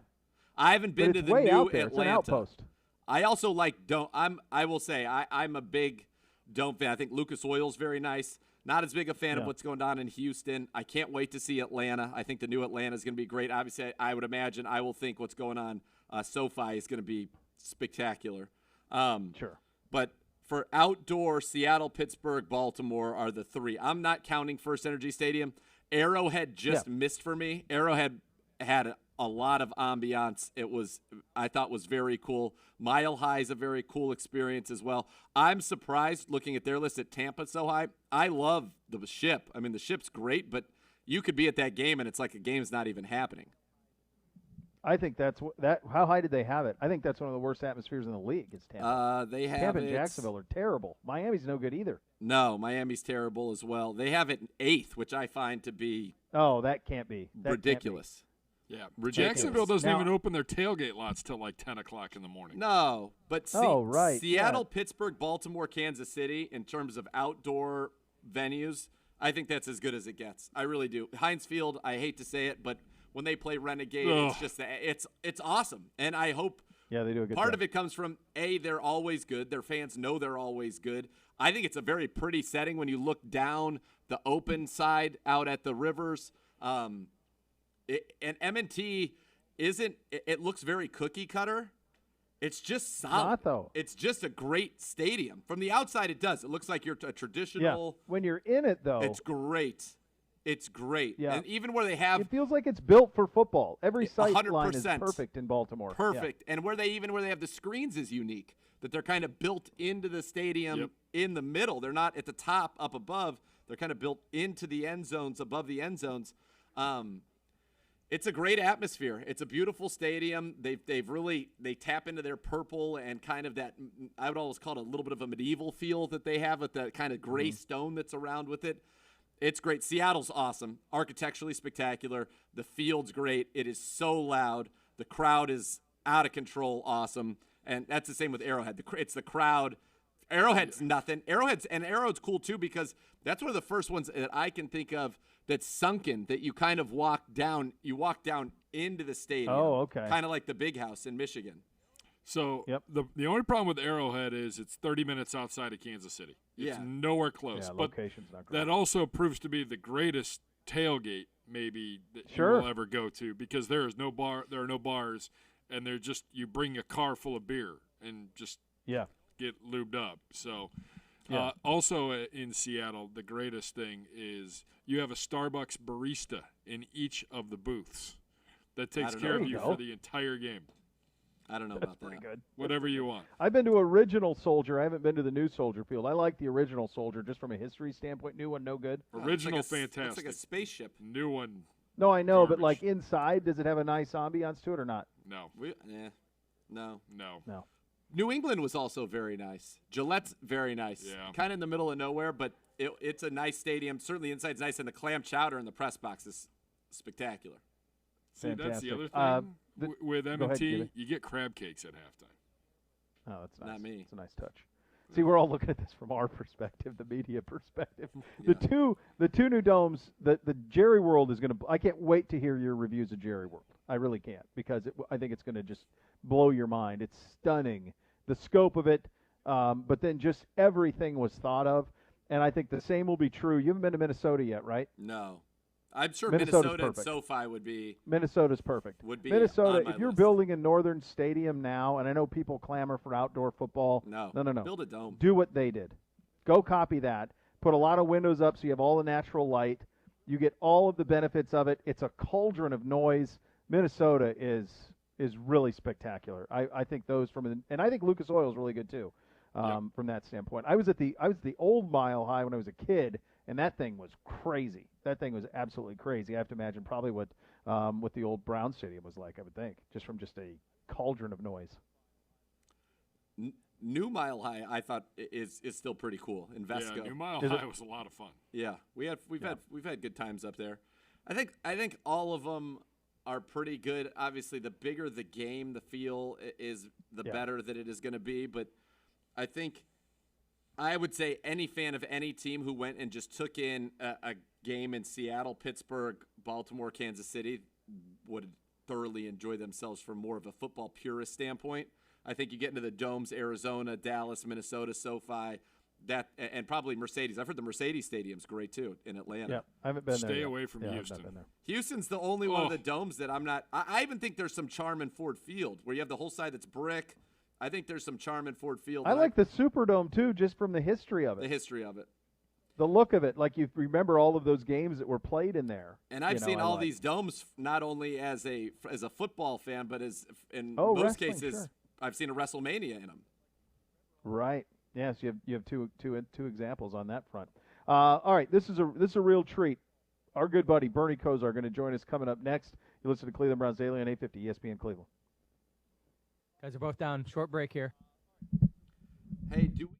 I haven't been to the way new out there. Atlanta. It's an outpost. I also like I will say I'm a big Dome fan. I think Lucas Oil's very nice. Not as big a fan of what's going on in Houston. I can't wait to see Atlanta. I think the new Atlanta is going to be great. Obviously, I would imagine I will think what's going on SoFi is going to be spectacular. Sure. But for outdoor, Seattle, Pittsburgh, Baltimore are the 3. I'm not counting First Energy Stadium. Arrowhead just missed for me. Arrowhead had a lot of ambiance. I thought was very cool. Mile High is a very cool experience as well. I'm surprised looking at their list at Tampa so high. I love the Ship. I mean, the Ship's great, but you could be at that game and it's like a game's not even happening. I think that's that. How high did they have it? I think that's one of the worst atmospheres in the league. Is Tampa? They have Tampa and Jacksonville are terrible. Miami's no good either. No, Miami's terrible as well. They have it in 8th, which I find to be that can't be ridiculous. Yeah, Jacksonville doesn't even open their tailgate lots till like 10 o'clock in the morning. No, but right. Seattle, Pittsburgh, Baltimore, Kansas City, in terms of outdoor venues, I think that's as good as it gets. I really do. Heinz Field, I hate to say it, but when they play Renegade, it's just it's awesome. And I hope they do a good part job. of it comes from, they're always good. Their fans know they're always good. I think it's a very pretty setting when you look down the open side out at the rivers. And M&T it looks very cookie cutter. It's just solid. Not though. It's just a great stadium. From the outside, it does. It looks like you're a traditional. Yeah. When you're in it, though, it's great. It's great. Yeah. And even where they have, it feels like it's built for football. Every sight 100%. line is perfect in Baltimore. Perfect. Yeah. And where they have the screens is unique. That they're kind of built into the stadium in the middle. They're not at the top up above. They're kind of built into the end zones, above the end zones. It's a great atmosphere. It's a beautiful stadium. They tap into their purple and kind of that, I would always call it a little bit of a medieval feel that they have with that kind of gray stone that's around with it. It's great. Seattle's awesome. Architecturally spectacular. The field's great. It is so loud. The crowd is out of control awesome. And that's the same with Arrowhead. It's the crowd. Arrowhead's nothing. Arrowhead's cool too because that's one of the first ones that I can think of that's sunken, that you kind of walk down. You walk down into the stadium. Oh, okay. Kind of like the Big House in Michigan. So the only problem with Arrowhead is it's 30 minutes outside of Kansas City. It's nowhere close. Yeah, but location's not great. that also proves to be the greatest tailgate maybe that you will ever go to because there are no bars, and they're just you bring a car full of beer and just get lubed up. So also in Seattle, the greatest thing is you have a Starbucks barista in each of the booths that takes care of you for the entire game. I don't know That's about that. pretty good. Whatever you want. I've been to Original Soldier. I haven't been to the new Soldier Field. I like the Original Soldier just from a history standpoint. New one, no good. Original, fantastic. It's like a spaceship. New one. No, I know, garbage. but like inside, does it have a nice ambiance to it or not? No. No. No. New England was also very nice. Gillette's very nice. Yeah. Kind of in the middle of nowhere, but it's a nice stadium. Certainly inside's nice, and the clam chowder in the press box is spectacular. See, that's the Fantastic. other thing. With go ahead, M&T, Gibby. you get crab cakes at halftime. Oh, that's nice. Not me. It's a nice touch. See, we're all looking at this from our perspective, the media perspective. Yeah. The two new domes, the Jerry World is going to. I can't wait to hear your reviews of Jerry World. I really can't because I think it's going to just blow your mind. It's stunning, the scope of it, but then just everything was thought of. and I think the same will be true. You haven't been to Minnesota yet, right? No. I'm sure Minnesota and SoFi would be. Minnesota's perfect. Minnesota, if you're building a Northern Stadium now, and I know people clamor for outdoor football. No. Build a dome. Do what they did. Go copy that. Put a lot of windows up so you have all the natural light. You get all of the benefits of it. It's a cauldron of noise. Minnesota is really spectacular. I think those and I think Lucas Oil is really good too. From that standpoint, I was at the old Mile High when I was a kid, and that thing was crazy. That thing was absolutely crazy. I have to imagine probably what the old Brown Stadium was like. I would think just a cauldron of noise. New Mile High, I thought is still pretty cool in Vesco. Yeah, New Mile High was a lot of fun. Yeah, we've had good times up there. I think all of them are pretty good. Obviously, the bigger the game, the feel is the better that it is going to be. But I think I would say any fan of any team who went and just took in a game in Seattle, Pittsburgh, Baltimore, Kansas City would thoroughly enjoy themselves from more of a football purist standpoint. I think you get into the domes, Arizona, Dallas, Minnesota, SoFi, and probably Mercedes. I've heard the Mercedes Stadium's great too in Atlanta. Yeah, I haven't been there. Stay yet. away from Houston. Houston's the only one of the domes that I'm not. I even think there's some charm in Ford Field where you have the whole side that's brick. I think there's some charm in Ford Field. I like the Superdome too, just from the history of it. The look of it, like you remember all of those games that were played in there. And I've seen all these domes not only as a football fan, but in most cases. Sure. I've seen a WrestleMania in them. Right. Yes, you have two examples on that front. All right, this is a real treat. Our good buddy Bernie Kosar are going to join us coming up next. You listen to Cleveland Browns Daily on 850 ESPN Cleveland. Guys are both down. Short break here. Hey, do we?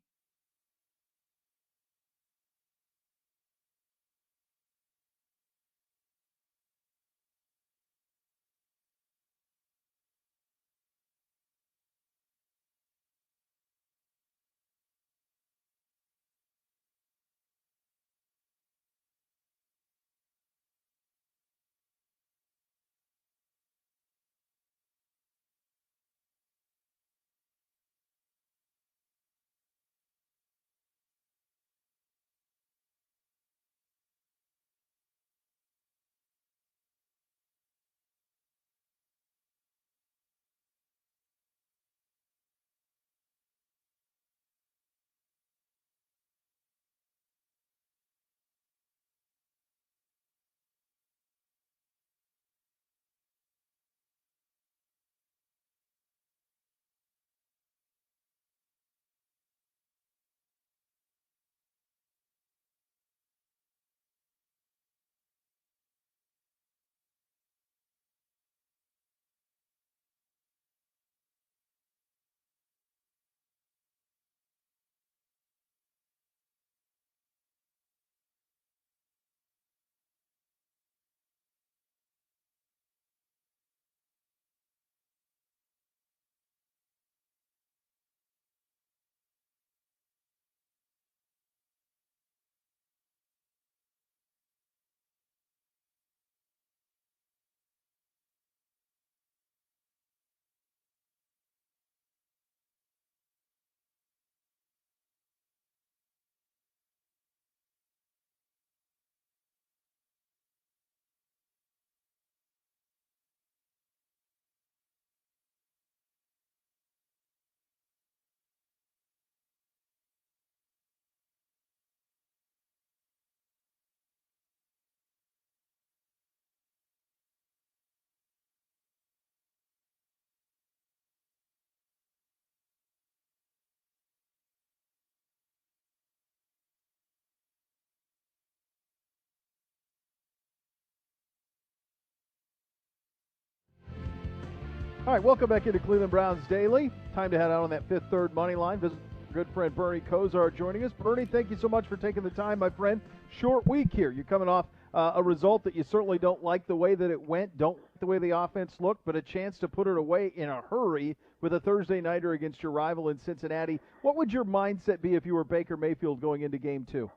All right, welcome back into Cleveland Browns Daily. Time to head out on that Fifth Third money line. Visit good friend Bernie Kosar joining us. Bernie, thank you so much for taking the time, my friend. Short week here. You're coming off a result that you certainly don't like the way that it went, don't like the way the offense looked, but a chance to put it away in a hurry with a Thursday nighter against your rival in Cincinnati. What would your mindset be if you were Baker Mayfield going into Game 2?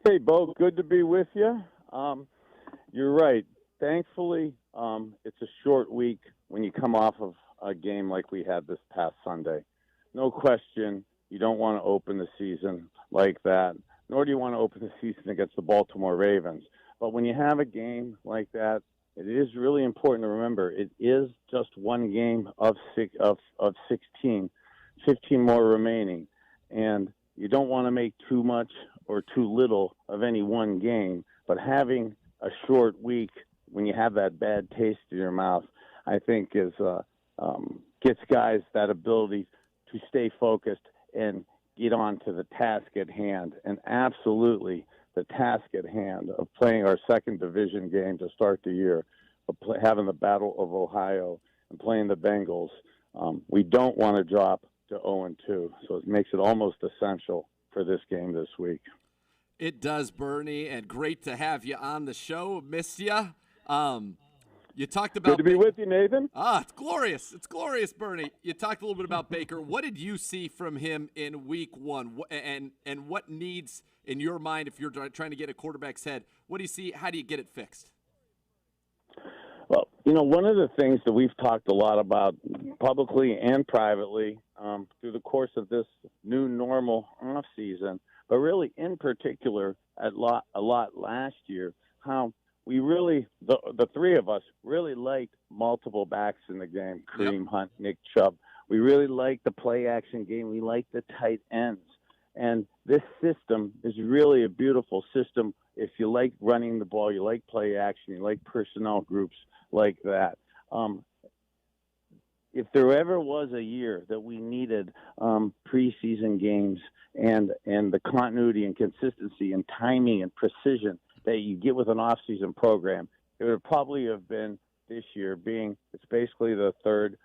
Hey, Beau, good to be with you. You're right. Thankfully, it's a short week when you come off of a game like we had this past Sunday. No question, you don't want to open the season like that. nor do you want to open the season against the Baltimore Ravens. But when you have a game like that, it is really important to remember it is just one game of 16, 15 more remaining. And you don't want to make too much or too little of any one game. But having a short week when you have that bad taste in your mouth, I think is gets guys that ability to stay focused and get on to the task at hand. And absolutely the task at hand of playing our second division game to start the year, of having the Battle of Ohio and playing the Bengals. We don't want to drop to 0-2, so it makes it almost essential for this game this week. It does, Bernie, and great to have you on the show. Miss you. You talked about good to be with you, Nathan. It's glorious. It's glorious, Bernie. You talked a little bit about Baker. What did you see from him in week one? And what needs, in your mind, if you're trying to get a quarterback's head, what do you see? How do you get it fixed? Well, one of the things that we've talked a lot about publicly and privately through the course of this new normal off season, but really in particular a lot last year, how we really, the three of us, really liked multiple backs in the game, Kareem Hunt, Nick Chubb. We really liked the play-action game. We liked the tight ends. And this system is really a beautiful system. If you like running the ball, you like play-action, you like personnel groups like that. If there ever was a year that we needed preseason games and the continuity and consistency and timing and precision that you get with an off-season program, it would probably have been this year, being it's basically the third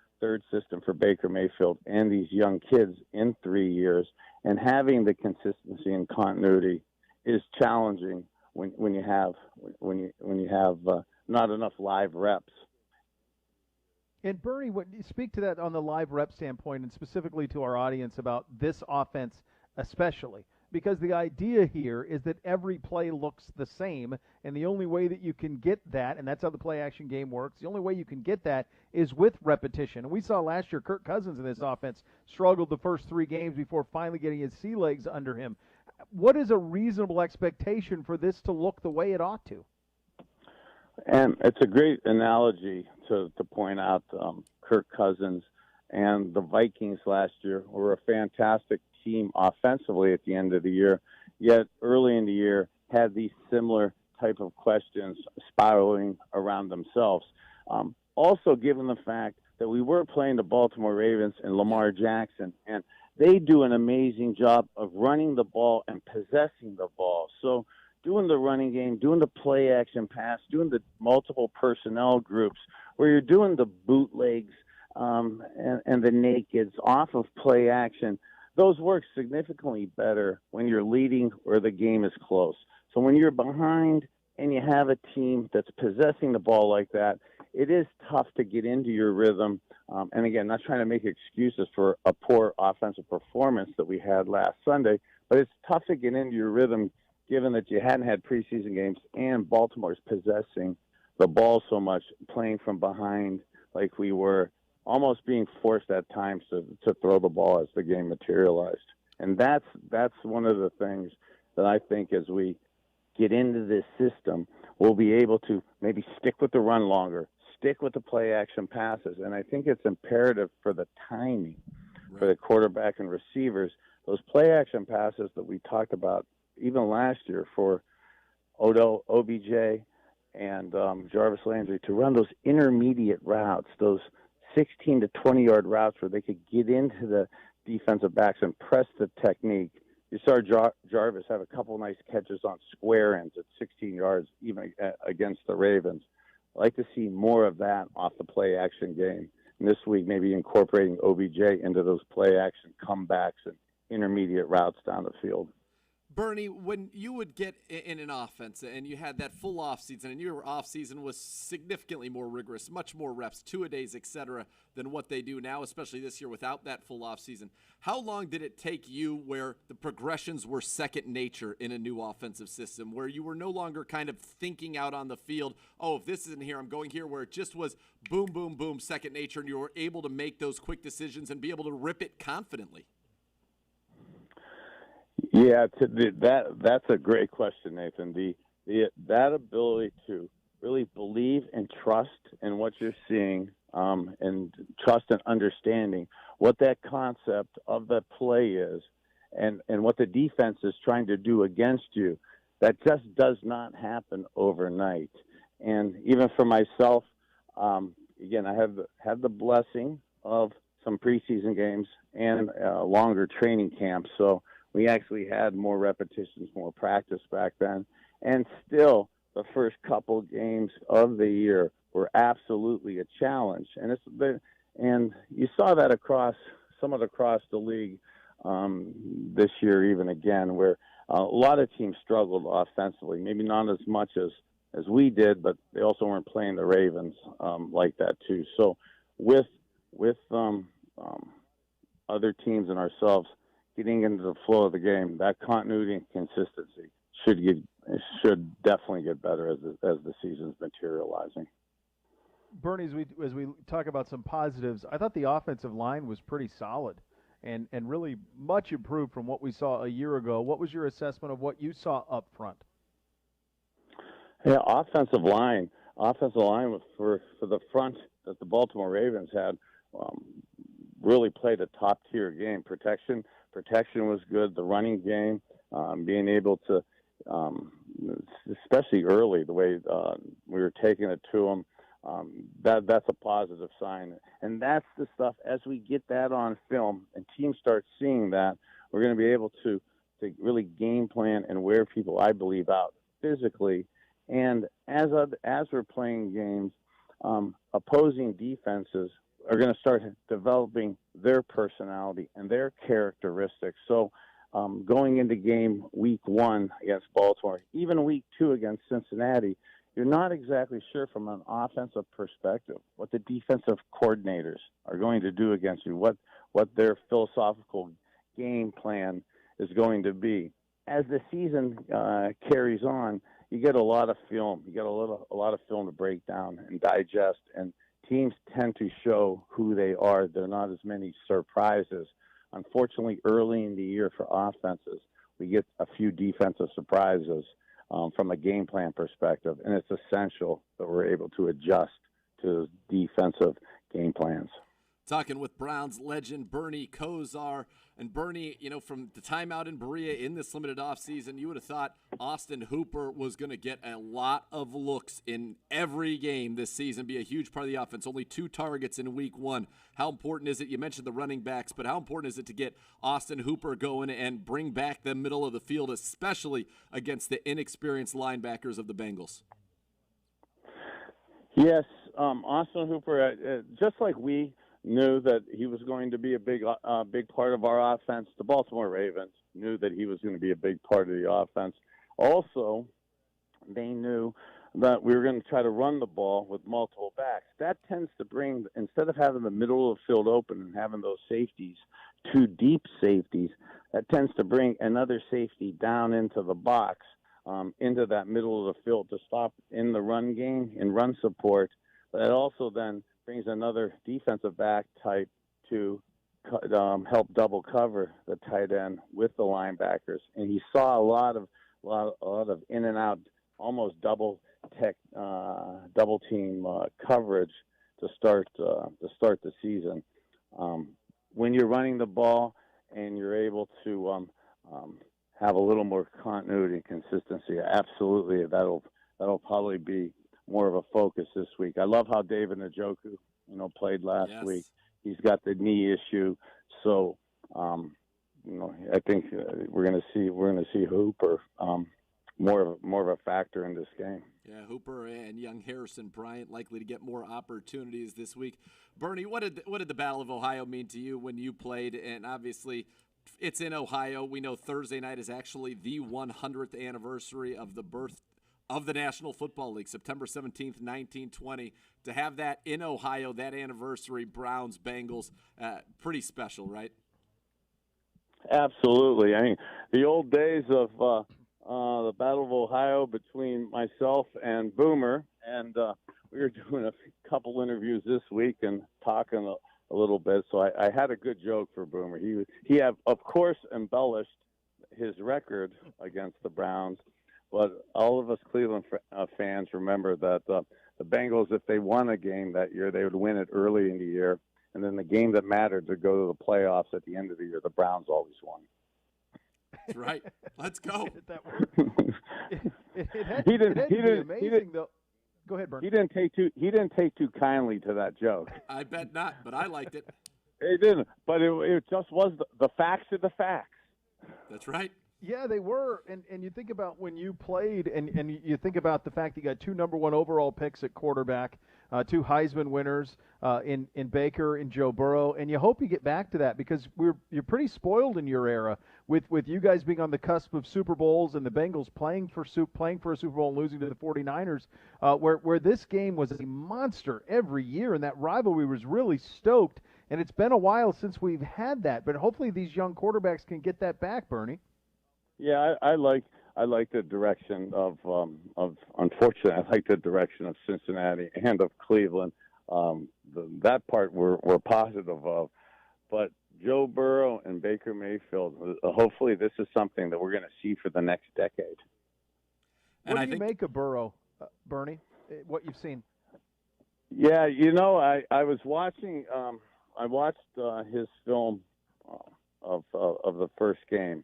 system for Baker Mayfield and these young kids in 3 years, and having the consistency and continuity is challenging when you have not enough live reps. And Bernie, speak to that on the live rep standpoint, and specifically to our audience about this offense especially. Because the idea here is that every play looks the same, and the only way that you can get that, and that's how the play-action game works, the only way you can get that is with repetition. And we saw last year Kirk Cousins in this offense struggled the first 3 games before finally getting his sea legs under him. What is a reasonable expectation for this to look the way it ought to? And it's a great analogy to point out Kirk Cousins and the Vikings last year were a fantastic team offensively at the end of the year, yet early in the year had these similar type of questions spiraling around themselves. Also, given the fact that we were playing the Baltimore Ravens and Lamar Jackson, and they do an amazing job of running the ball and possessing the ball. So doing the running game, doing the play action pass, doing the multiple personnel groups, where you're doing the bootlegs and the nakeds off of play action, those work significantly better when you're leading or the game is close. So when you're behind and you have a team that's possessing the ball like that, it is tough to get into your rhythm. And again, not trying to make excuses for a poor offensive performance that we had last Sunday, but it's tough to get into your rhythm given that you hadn't had preseason games and Baltimore's possessing the ball so much, playing from behind like we were, almost being forced at times to throw the ball as the game materialized. And that's one of the things that I think as we get into this system, we'll be able to maybe stick with the run longer, stick with the play-action passes. And I think it's imperative for the timing for the quarterback and receivers, those play-action passes that we talked about even last year for Odell, OBJ, and Jarvis Landry, to run those intermediate routes, those 16 to 20-yard routes where they could get into the defensive backs and press the technique. You saw Jarvis have a couple nice catches on square ends at 16 yards, even against the Ravens. I'd like to see more of that off the play-action game. And this week, maybe incorporating OBJ into those play-action comebacks and intermediate routes down the field. Bernie, when you would get in an offense and you had that full offseason, and your offseason was significantly more rigorous, much more reps, 2-a-days, et cetera, than what they do now, especially this year without that full offseason, how long did it take you where the progressions were second nature in a new offensive system, where you were no longer kind of thinking out on the field, oh, if this isn't here, I'm going here, where it just was boom, boom, boom, second nature, and you were able to make those quick decisions and be able to rip it confidently? Yeah, that's a great question, Nathan. That ability to really believe and trust in what you're seeing, and trust and understanding what that concept of the play is, and what the defense is trying to do against you, that just does not happen overnight. And even for myself, again, I have had the blessing of some preseason games and longer training camps, so we actually had more repetitions, more practice back then. And still, the first couple games of the year were absolutely a challenge. And you saw that across the league this year, even again, where a lot of teams struggled offensively. Maybe not as much as we did, but they also weren't playing the Ravens like that too. So with other teams and ourselves getting into the flow of the game, that continuity and consistency should definitely get better as the season's materializing. Bernie, as we talk about some positives, I thought the offensive line was pretty solid and really much improved from what we saw a year ago. What was your assessment of what you saw up front? Yeah, offensive line for the front that the Baltimore Ravens had really played a top-tier game. Protection was good. The running game, being able to, especially early, the way we were taking it to them, that's a positive sign. And that's the stuff, as we get that on film and teams start seeing that, we're going to be able to really game plan and wear people, I believe, out physically. And as we're playing games, opposing defenses are going to start developing their personality and their characteristics. So going into game week 1 against Baltimore, even week 2 against Cincinnati, you're not exactly sure from an offensive perspective what the defensive coordinators are going to do against you, what their philosophical game plan is going to be. As the season carries on, you get a lot of film. You get a lot of film to break down and digest, and teams tend to show who they are. There are not as many surprises. Unfortunately, early in the year for offenses, we get a few defensive surprises from a game plan perspective, and it's essential that we're able to adjust to defensive game plans. Talking with Browns legend Bernie Kosar. And Bernie, from the time out in Berea in this limited offseason, you would have thought Austin Hooper was going to get a lot of looks in every game this season, be a huge part of the offense. Only 2 targets in week 1. How important is it? You mentioned the running backs, but how important is it to get Austin Hooper going and bring back the middle of the field, especially against the inexperienced linebackers of the Bengals? Yes, Austin Hooper, just like we knew that he was going to be a big part of our offense. The Baltimore Ravens knew that he was going to be a big part of the offense. Also, they knew that we were going to try to run the ball with multiple backs. That tends to bring, instead of having the middle of the field open and having those safeties, 2 deep safeties, that tends to bring another safety down into the box, into that middle of the field to stop in the run game and run support. But it also then brings another defensive back type to help double cover the tight end with the linebackers. And he saw a lot of in and out, almost double team coverage to start the season. When you're running the ball and you're able to have a little more continuity and consistency, absolutely, that'll probably be more of a focus this week. I love how David Njoku, played last week. He's got the knee issue, so I think we're going to see Hooper more of a factor in this game. Yeah, Hooper and young Harrison Bryant likely to get more opportunities this week. Bernie, what did the Battle of Ohio mean to you when you played? And obviously, it's in Ohio. We know Thursday night is actually the 100th anniversary of the birth of the National Football League, September 17th, 1920. To have that in Ohio, that anniversary, Browns, Bengals, pretty special, right? Absolutely. I mean, the old days of the Battle of Ohio between myself and Boomer, and we were doing a couple interviews this week and talking a little bit, so I had a good joke for Boomer. He of course, embellished his record against the Browns, but all of us Cleveland fans remember that the Bengals, if they won a game that year, they would win it early in the year, and then the game that mattered to go to the playoffs at the end of the year, the Browns always won. That's right. Let's go. He didn't. Though. Go ahead, Bernie. He didn't take too kindly to that joke. I bet not, but I liked it. He didn't, but it just was the facts are the facts. That's right. Yeah, they were, and you think about when you played, and you think about the fact that you got 2 number 1 overall picks at quarterback, 2 Heisman winners in Baker and Joe Burrow, and you hope you get back to that because you're pretty spoiled in your era with you guys being on the cusp of Super Bowls and the Bengals playing for a Super Bowl and losing to the 49ers, where this game was a monster every year, and that rivalry was really stoked, and it's been a while since we've had that, but hopefully these young quarterbacks can get that back, Bernie. Yeah, I like the direction of unfortunately I like the direction of Cincinnati and of Cleveland. That part we're positive of, but Joe Burrow and Baker Mayfield. Hopefully, this is something that we're going to see for the next decade. What do you make of Burrow, Bernie? What you've seen? Yeah, I was watching. I watched his film of the first game.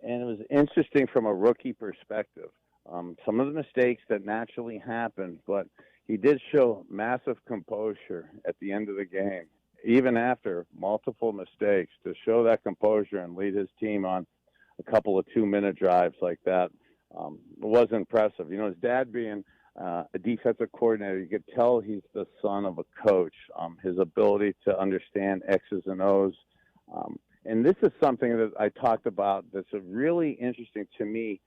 And it was interesting from a rookie perspective. Some of the mistakes that naturally happen, but he did show massive composure at the end of the game, even after multiple mistakes, to show that composure and lead his team on a couple of 2-minute drives like that. It was impressive. His dad being a defensive coordinator, you could tell he's the son of a coach. His ability to understand X's and O's. And this is something that I talked about that's really interesting to me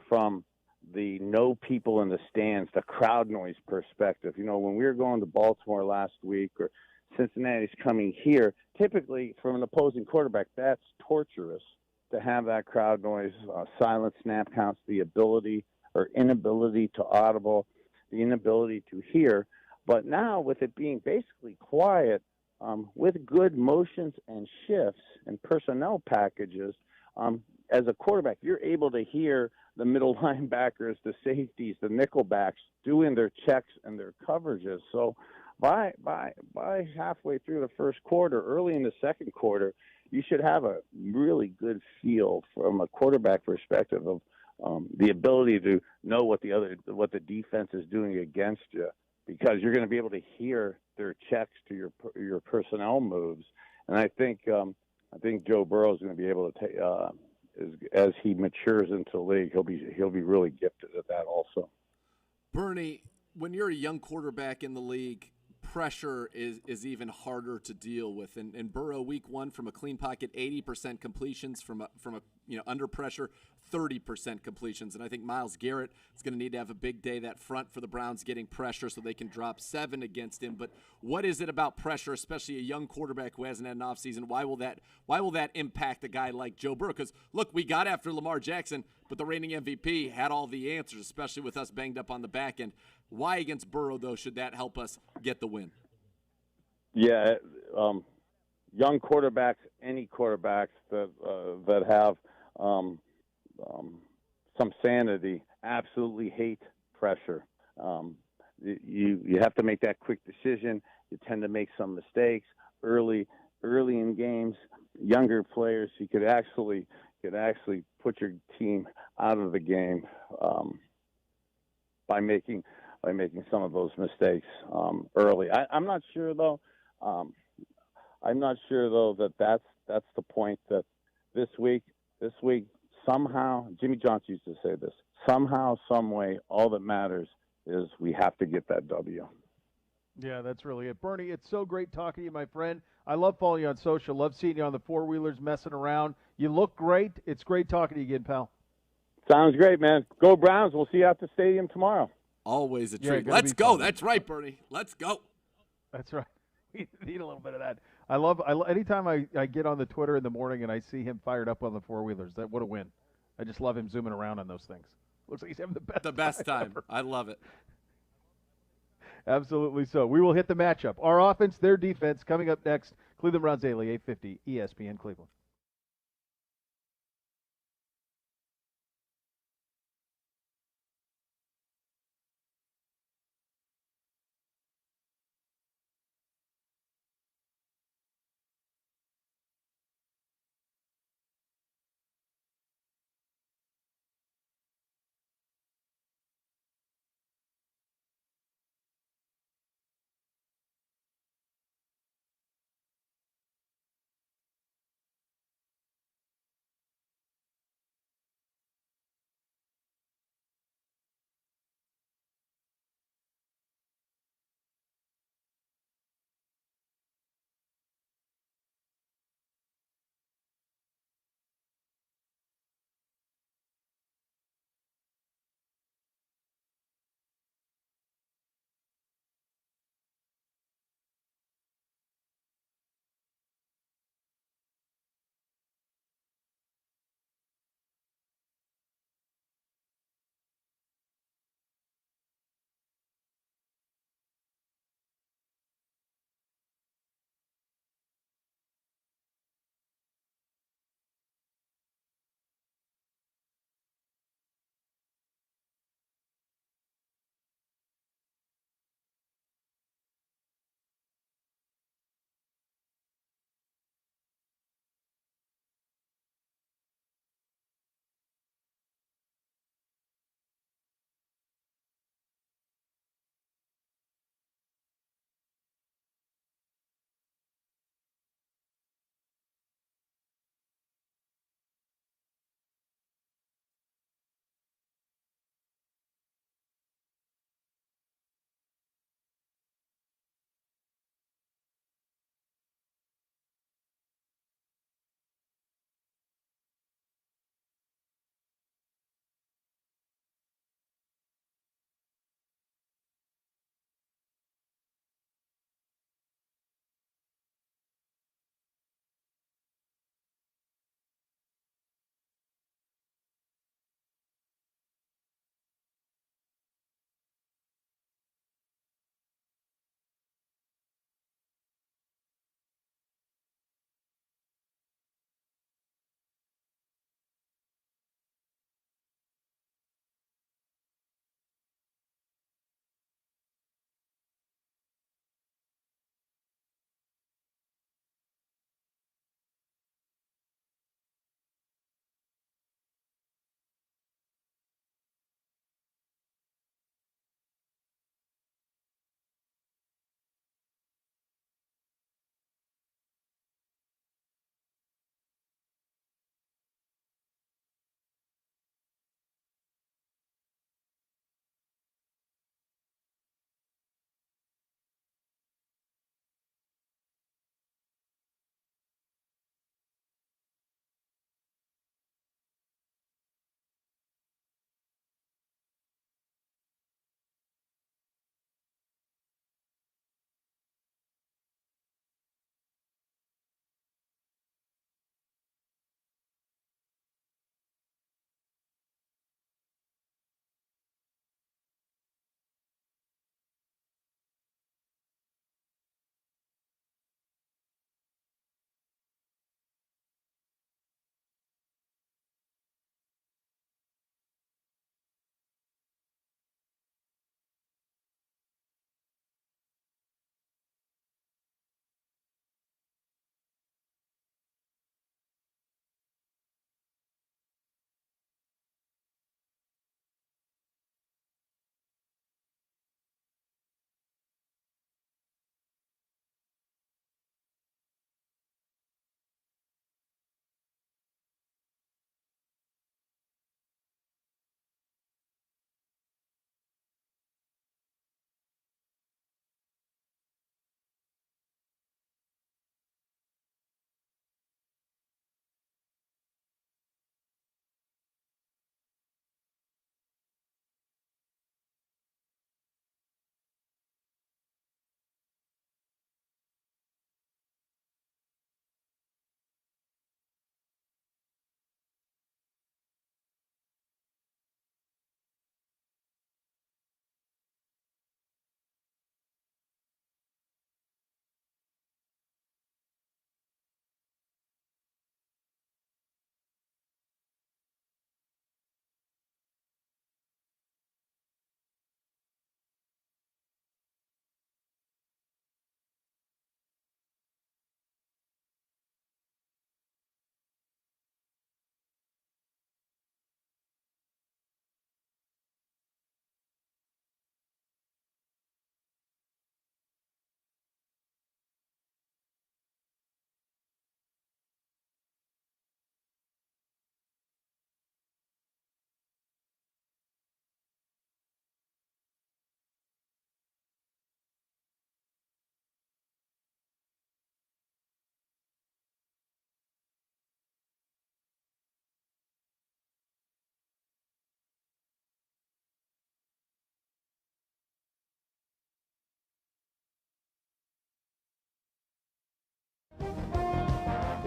from the no people in the stands, the crowd noise perspective. When we were going to Baltimore last week or Cincinnati's coming here, typically from an opposing quarterback, that's torturous to have that crowd noise, silent snap counts, the ability or inability to audible, the inability to hear. But now with it being basically quiet, with good motions and shifts and personnel packages, as a quarterback, you're able to hear the middle linebackers, the safeties, the nickelbacks doing their checks and their coverages. So by halfway through the first quarter, early in the second quarter, you should have a really good feel from a quarterback perspective of the ability to know what the defense is doing against you, because you're going to be able to hear their checks to your personnel moves. And I think Joe Burrow is going to be able to take as he matures into the league, he'll be really gifted at that also. Bernie, when you're a young quarterback in the league, pressure is even harder to deal with. And Burrow, week 1 from a clean pocket, 80% completions from a under pressure, 30% completions. And I think Myles Garrett is going to need to have a big day that front for the Browns getting pressure so they can drop 7 against him. But what is it about pressure, especially a young quarterback who hasn't had an offseason? Why will that impact a guy like Joe Burrow? Because, look, we got after Lamar Jackson, but the reigning MVP had all the answers, especially with us banged up on the back end. Why against Burrow, though, should that help us get the win? Yeah, young quarterbacks, any quarterbacks that have some sanity absolutely hate pressure. You have to make that quick decision. You tend to make some mistakes early in games. Younger players, you could actually put your team out of the game by making some of those mistakes early. I'm not sure though. That that's the point that this week somehow Jimmy Johnson used to say this. Somehow, some way, all that matters is we have to get that W. Yeah, that's really it. Bernie, it's so great talking to you, my friend. I love following you on social. Love seeing you on the four-wheelers messing around. You look great. It's great talking to you again, pal. Sounds great, man. Go Browns. We'll see you at the stadium tomorrow. Always a treat. Let's go. That's right, Bernie. Let's go. That's right. We need a little bit of that. I love anytime I get on the Twitter in the morning and I see him fired up on the four-wheelers. What a win. I just love him zooming around on those things. Looks like he's having the best time. Ever. I love it. Absolutely so. We will hit the matchup. Our offense, their defense, coming up next. Cleveland Browns Daily, 850 ESPN Cleveland.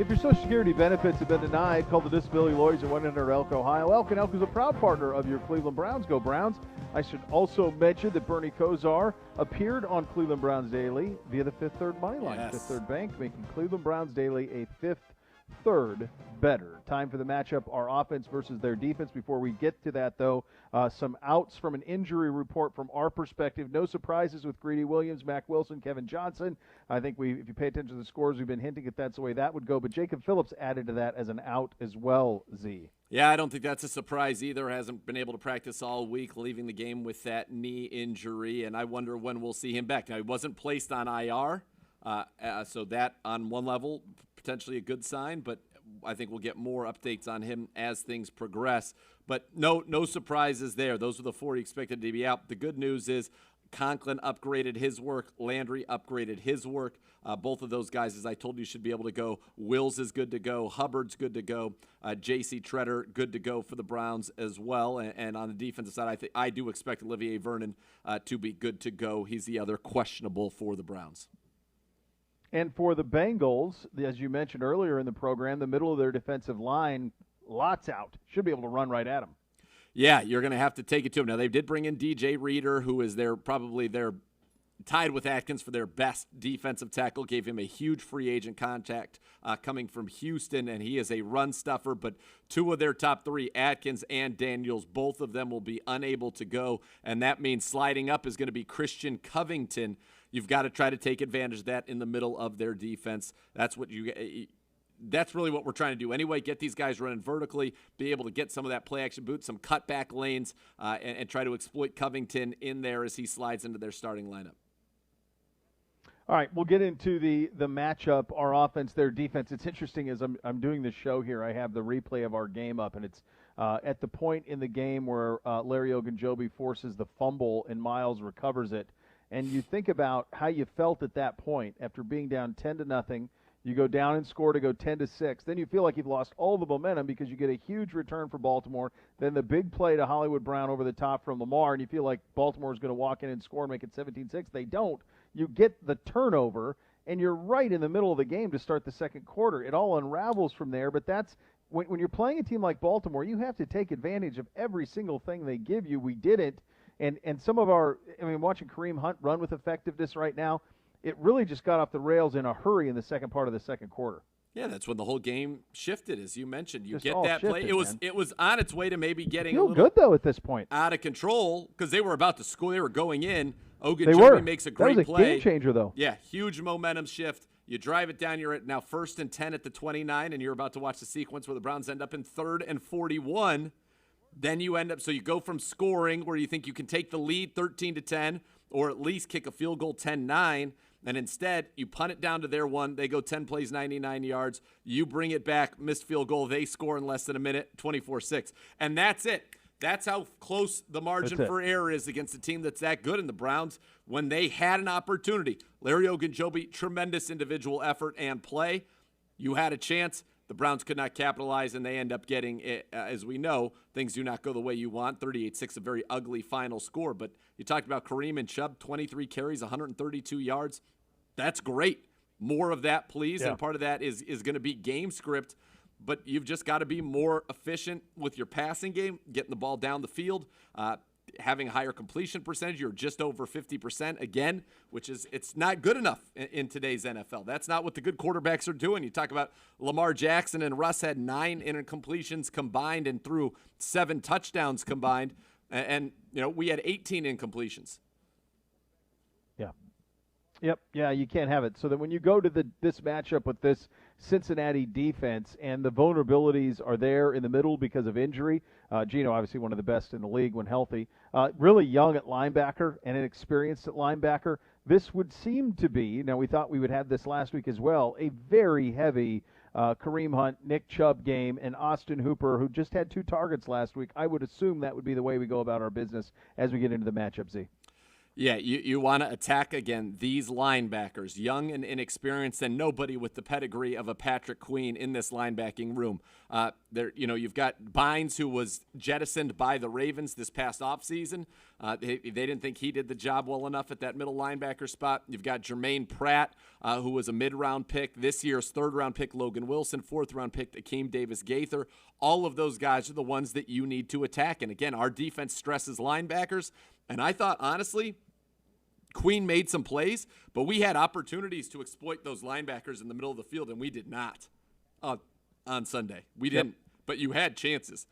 If your Social Security benefits have been denied, call the Disability Lawyers at 100 Elk, Ohio. Elk & Elk is a proud partner of your Cleveland Browns. Go Browns. I should also mention that Bernie Kosar appeared on Cleveland Browns Daily via the Fifth Third Money Line. Yes. Fifth Third Bank making Cleveland Browns Daily a Fifth Third better. Time for the matchup, our offense versus their defense. Before we get to that, though, some outs from an injury report from our perspective. No surprises with Greedy Williams, Mac Wilson, Kevin Johnson. I think if you pay attention to the scores, we've been hinting at that's the way that would go. But Jacob Phillips added to that as an out as well, Z. Yeah, I don't think that's a surprise either. Hasn't been able to practice all week, leaving the game with that knee injury, and I wonder when we'll see him back. Now, he wasn't placed on IR, so that on one level, potentially a good sign, but I think we'll get more updates on him as things progress. But no surprises there. Those are the four he expected to be out. The good news is Conklin upgraded his work. Landry upgraded his work. Both of those guys, as I told you, should be able to go. Wills is good to go. Hubbard's good to go. J.C. Treader, good to go for the Browns as well. And on the defensive side, I do expect Olivier Vernon to be good to go. He's the other questionable for the Browns. And for the Bengals, as you mentioned earlier in the program, the middle of their defensive line, lots out. Should be able to run right at them. Yeah, you're going to have to take it to him. Now, they did bring in DJ Reader, who is probably tied with Atkins for their best defensive tackle, gave him a huge free agent contract coming from Houston, and he is a run stuffer. But two of their top three, Atkins and Daniels, both of them will be unable to go, and that means sliding up is going to be Christian Covington. You've got to try to take advantage of that in the middle of their defense. That's really what we're trying to do anyway, get these guys running vertically, be able to get some of that play-action boot, some cutback lanes, and try to exploit Covington in there as he slides into their starting lineup. All right, we'll get into the matchup, our offense, their defense. It's interesting as I'm doing this show here, I have the replay of our game up, and it's at the point in the game where Larry Ogunjobi forces the fumble and Miles recovers it. And you think about how you felt at that point after being down 10-0. You go down and score to go 10-6. Then you feel like you've lost all the momentum because you get a huge return for Baltimore. Then the big play to Hollywood Brown over the top from Lamar, and you feel like Baltimore is going to walk in and score and make it 17-6. They don't. You get the turnover, and you're right in the middle of the game to start the second quarter. It all unravels from there, but that's when you're playing a team like Baltimore, you have to take advantage of every single thing they give you. We didn't. And some of watching Kareem Hunt run with effectiveness right now, it really just got off the rails in a hurry in the second part of the second quarter. Yeah, that's when the whole game shifted, as you mentioned. You Just get all that play. shifted, It was on its way to maybe getting Feel a little good, though, at this point. out of control because they were about to score. They were going in. They Ogunjobi were. makes a great That was a play. game changer, though. Yeah, huge momentum shift. You drive it down. You're at now 1st and 10 at the 29, and you're about to watch the sequence where the Browns end up in 3rd and 41. Then you end up, so you go from scoring where you think you can take the lead 13-10 or at least kick a field goal 10-9, and instead you punt it down to their 1. They go 10 plays, 99 yards. You bring it back, missed field goal. They score in less than a minute, 24-6. And that's it. That's how close the margin for error is against a team that's that good. And the Browns, when they had an opportunity, Larry Ogunjobi, tremendous individual effort and play. You had a chance. The Browns could not capitalize, and they end up getting, as we know, things do not go the way you want. 38-6, a very ugly final score. But you talked about Kareem and Chubb, 23 carries, 132 yards. That's great. More of that, please. Yeah. And part of that is going to be game script. But you've just got to be more efficient with your passing game, getting the ball down the field, having a higher completion percentage. You're just over 50% again, which is it's not good enough in today's NFL. That's not what the good quarterbacks are doing. You talk about Lamar Jackson and Russ had 9 incompletions combined and threw 7 touchdowns combined, and we had 18 incompletions. Yep. Yeah, you can't have it. So that when you go to this matchup with this Cincinnati defense and the vulnerabilities are there in the middle because of injury, Geno obviously one of the best in the league when healthy, really young at linebacker and inexperienced at linebacker, this would seem to be, we thought we would have this last week as well, a very heavy Kareem Hunt, Nick Chubb game, and Austin Hooper, who just had 2 targets last week. I would assume that would be the way we go about our business as we get into the matchup, Z. Yeah, you want to attack again these linebackers, young and inexperienced, and nobody with the pedigree of a Patrick Queen in this linebacking room. You've got Bynes, who was jettisoned by the Ravens this past offseason. They didn't think he did the job well enough at that middle linebacker spot. You've got Jermaine Pratt, who was a mid-round pick. This year's third-round pick, Logan Wilson. Fourth-round pick, Akeem Davis-Gaither. All of those guys are the ones that you need to attack. And again, our defense stresses linebackers. And I thought, honestly, Queen made some plays, but we had opportunities to exploit those linebackers in the middle of the field, and we did not on Sunday. We didn't, but you had chances.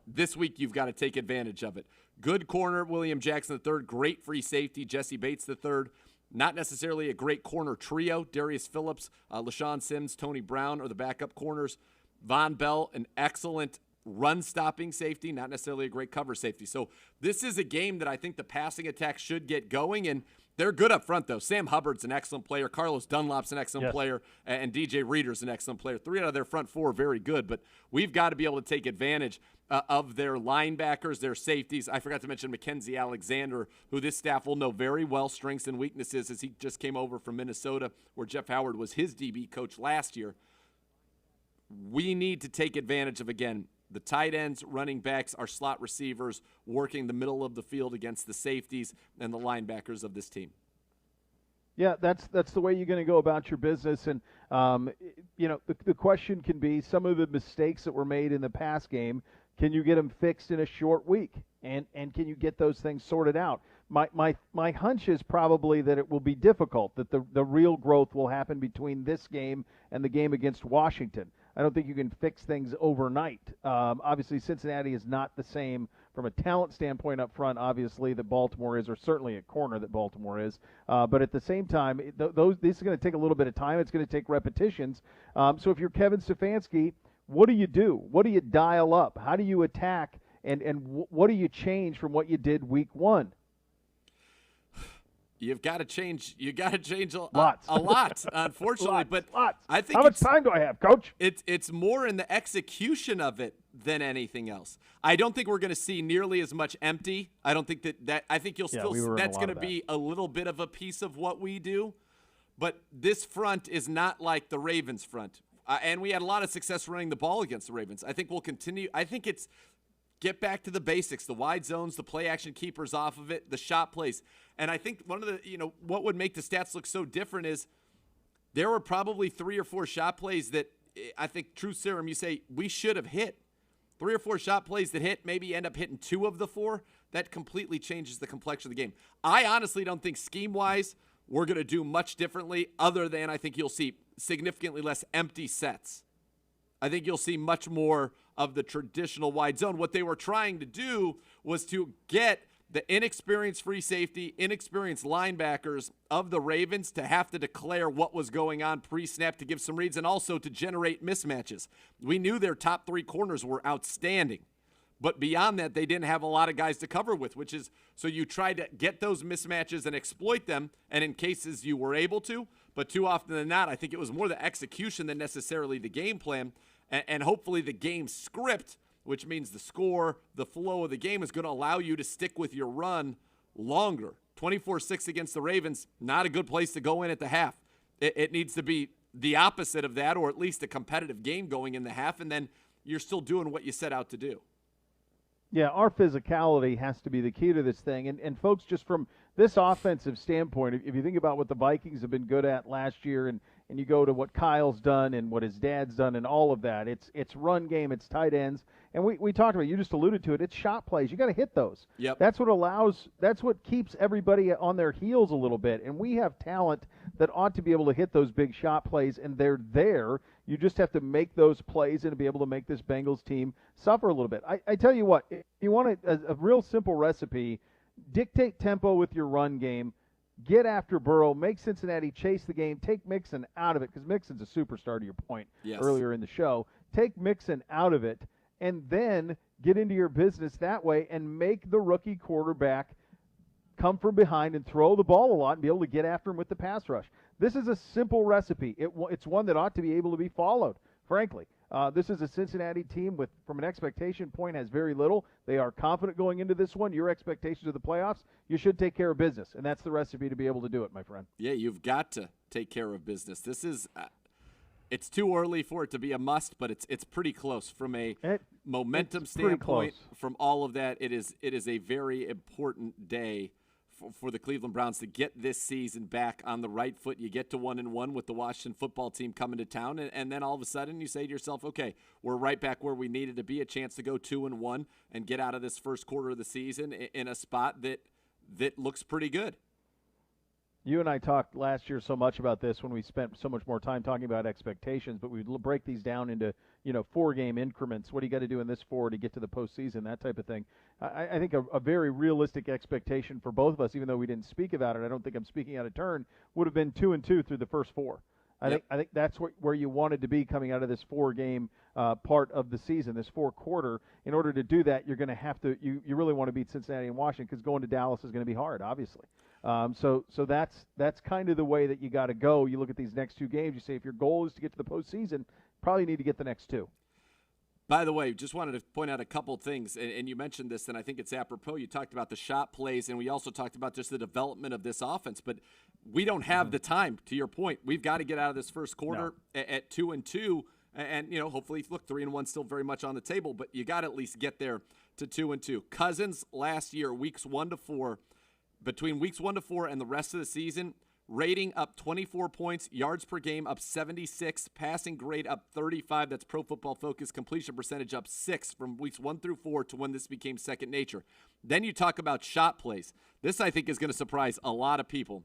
This week, you've got to take advantage of it. Good corner, William Jackson III. Great free safety, Jesse Bates III. Not necessarily a great corner trio. Darius Phillips, LaShawn Sims, Tony Brown are the backup corners. Von Bell, an excellent run-stopping safety, not necessarily a great cover safety. So this is a game that I think the passing attack should get going, and they're good up front, though. Sam Hubbard's an excellent player. Carlos Dunlop's an excellent player, and DJ Reader's an excellent player. 3 out of their front 4 are very good, but we've got to be able to take advantage of their linebackers, their safeties. I forgot to mention Mackenzie Alexander, who this staff will know very well, strengths and weaknesses, as he just came over from Minnesota, where Jeff Howard was his DB coach last year. We need to take advantage of, again, the tight ends, running backs, our slot receivers working the middle of the field against the safeties and the linebackers of this team. Yeah, that's the way you're going to go about your business. And, the question can be some of the mistakes that were made in the pass game, can you get them fixed in a short week? And can you get those things sorted out? My hunch is probably that it will be difficult, that the real growth will happen between this game and the game against Washington. I don't think you can fix things overnight. Obviously, Cincinnati is not the same from a talent standpoint up front, obviously, that Baltimore is, or certainly at corner that Baltimore is. But at the same time, this is going to take a little bit of time. It's going to take repetitions. So if you're Kevin Stefanski, what do you do? What do you dial up? How do you attack? And what do you change from what you did week 1? You've got to change. You got to change a lot, unfortunately. But I think how much time do I have, Coach? It's more in the execution of it than anything else. I don't think we're going to see nearly as much empty. I don't think that. I think you'll still. That's going to be a little bit of a piece of what we do. But this front is not like the Ravens front, and we had a lot of success running the ball against the Ravens. I think we'll continue. I think it's get back to the basics, the wide zones, the play action keepers off of it, the shot plays. And I think one of the, what would make the stats look so different is there were probably 3 or 4 shot plays that I think true serum, you say we should have hit. 3 or 4 shot plays that hit, maybe end up hitting 2 of the 4. That completely changes the complexion of the game. I honestly don't think scheme-wise we're going to do much differently other than I think you'll see significantly less empty sets. I think you'll see much more of the traditional wide zone. What they were trying to do was to get the inexperienced free safety, inexperienced linebackers of the Ravens to have to declare what was going on pre-snap to give some reads and also to generate mismatches. We knew their top 3 corners were outstanding, but beyond that, they didn't have a lot of guys to cover with, which is so you tried to get those mismatches and exploit them, and in cases you were able to, but too often than not, I think it was more the execution than necessarily the game plan, and hopefully the game script, which means the score, the flow of the game is going to allow you to stick with your run longer. 24-6 against the Ravens, not a good place to go in at the half. It needs to be the opposite of that, or at least a competitive game going in the half, and then you're still doing what you set out to do. Yeah, our physicality has to be the key to this thing. And folks, just from this offensive standpoint, if you think about what the Vikings have been good at last year and you go to what Kyle's done and what his dad's done and all of that, it's run game, it's tight ends. And we talked about it, you just alluded to it, it's shot plays. You got to hit those. Yep. That's what keeps everybody on their heels a little bit. And we have talent that ought to be able to hit those big shot plays, and they're there. You just have to make those plays and to be able to make this Bengals team suffer a little bit. I tell you what, if you want a real simple recipe, dictate tempo with your run game, get after Burrow, make Cincinnati chase the game, take Mixon out of it, because Mixon's a superstar to your point earlier in the show. Take Mixon out of it, and then get into your business that way and make the rookie quarterback come from behind and throw the ball a lot and be able to get after him with the pass rush. This is a simple recipe. It's one that ought to be able to be followed, frankly. This is a Cincinnati team from an expectation point, has very little. They are confident going into this one. Your expectations of the playoffs, you should take care of business, and that's the recipe to be able to do it, my friend. Yeah, you've got to take care of business. This is it's too early for it to be a must, but it's pretty close from a momentum standpoint. From all of that, it is a very important day for the Cleveland Browns to get this season back on the right foot. You get to 1-1 with the Washington football team coming to town, and then all of a sudden you say to yourself, okay, we're right back where we needed to be, a chance to go 2-1 and get out of this first quarter of the season in a spot that looks pretty good. You and I talked last year so much about this when we spent so much more time talking about expectations, but we break these down into 4-game increments. What do you got to do in this 4 to get to the postseason, that type of thing. I think a very realistic expectation for both of us, even though we didn't speak about it, I don't think I'm speaking out of turn, would have been 2-2 through the first 4. I think that's where you wanted to be coming out of this 4-game part of the season, this 4-quarter. In order to do that, you're going to have to you really want to beat Cincinnati and Washington, because going to Dallas is going to be hard, obviously. So that's kind of the way that you got to go. You look at these next 2 games, you say if your goal is to get to the postseason, probably need to get the next 2. By the way, just wanted to point out a couple things, and you mentioned this, and I think it's apropos. You talked about the shot plays, and we also talked about just the development of this offense, but we don't have the time, to your point. We've got to get out of this first quarter at 2-2, and hopefully, look, 3-1 still very much on the table, but you got to at least get there to 2-2. Cousins last year, weeks 1 to 4, between weeks 1 to 4 and the rest of the season, rating up 24 points, yards per game up 76, passing grade up 35. That's Pro Football Focus. Completion percentage up 6 from weeks 1 through 4 to when this became second nature. Then you talk about shot plays. This, I think, is going to surprise a lot of people.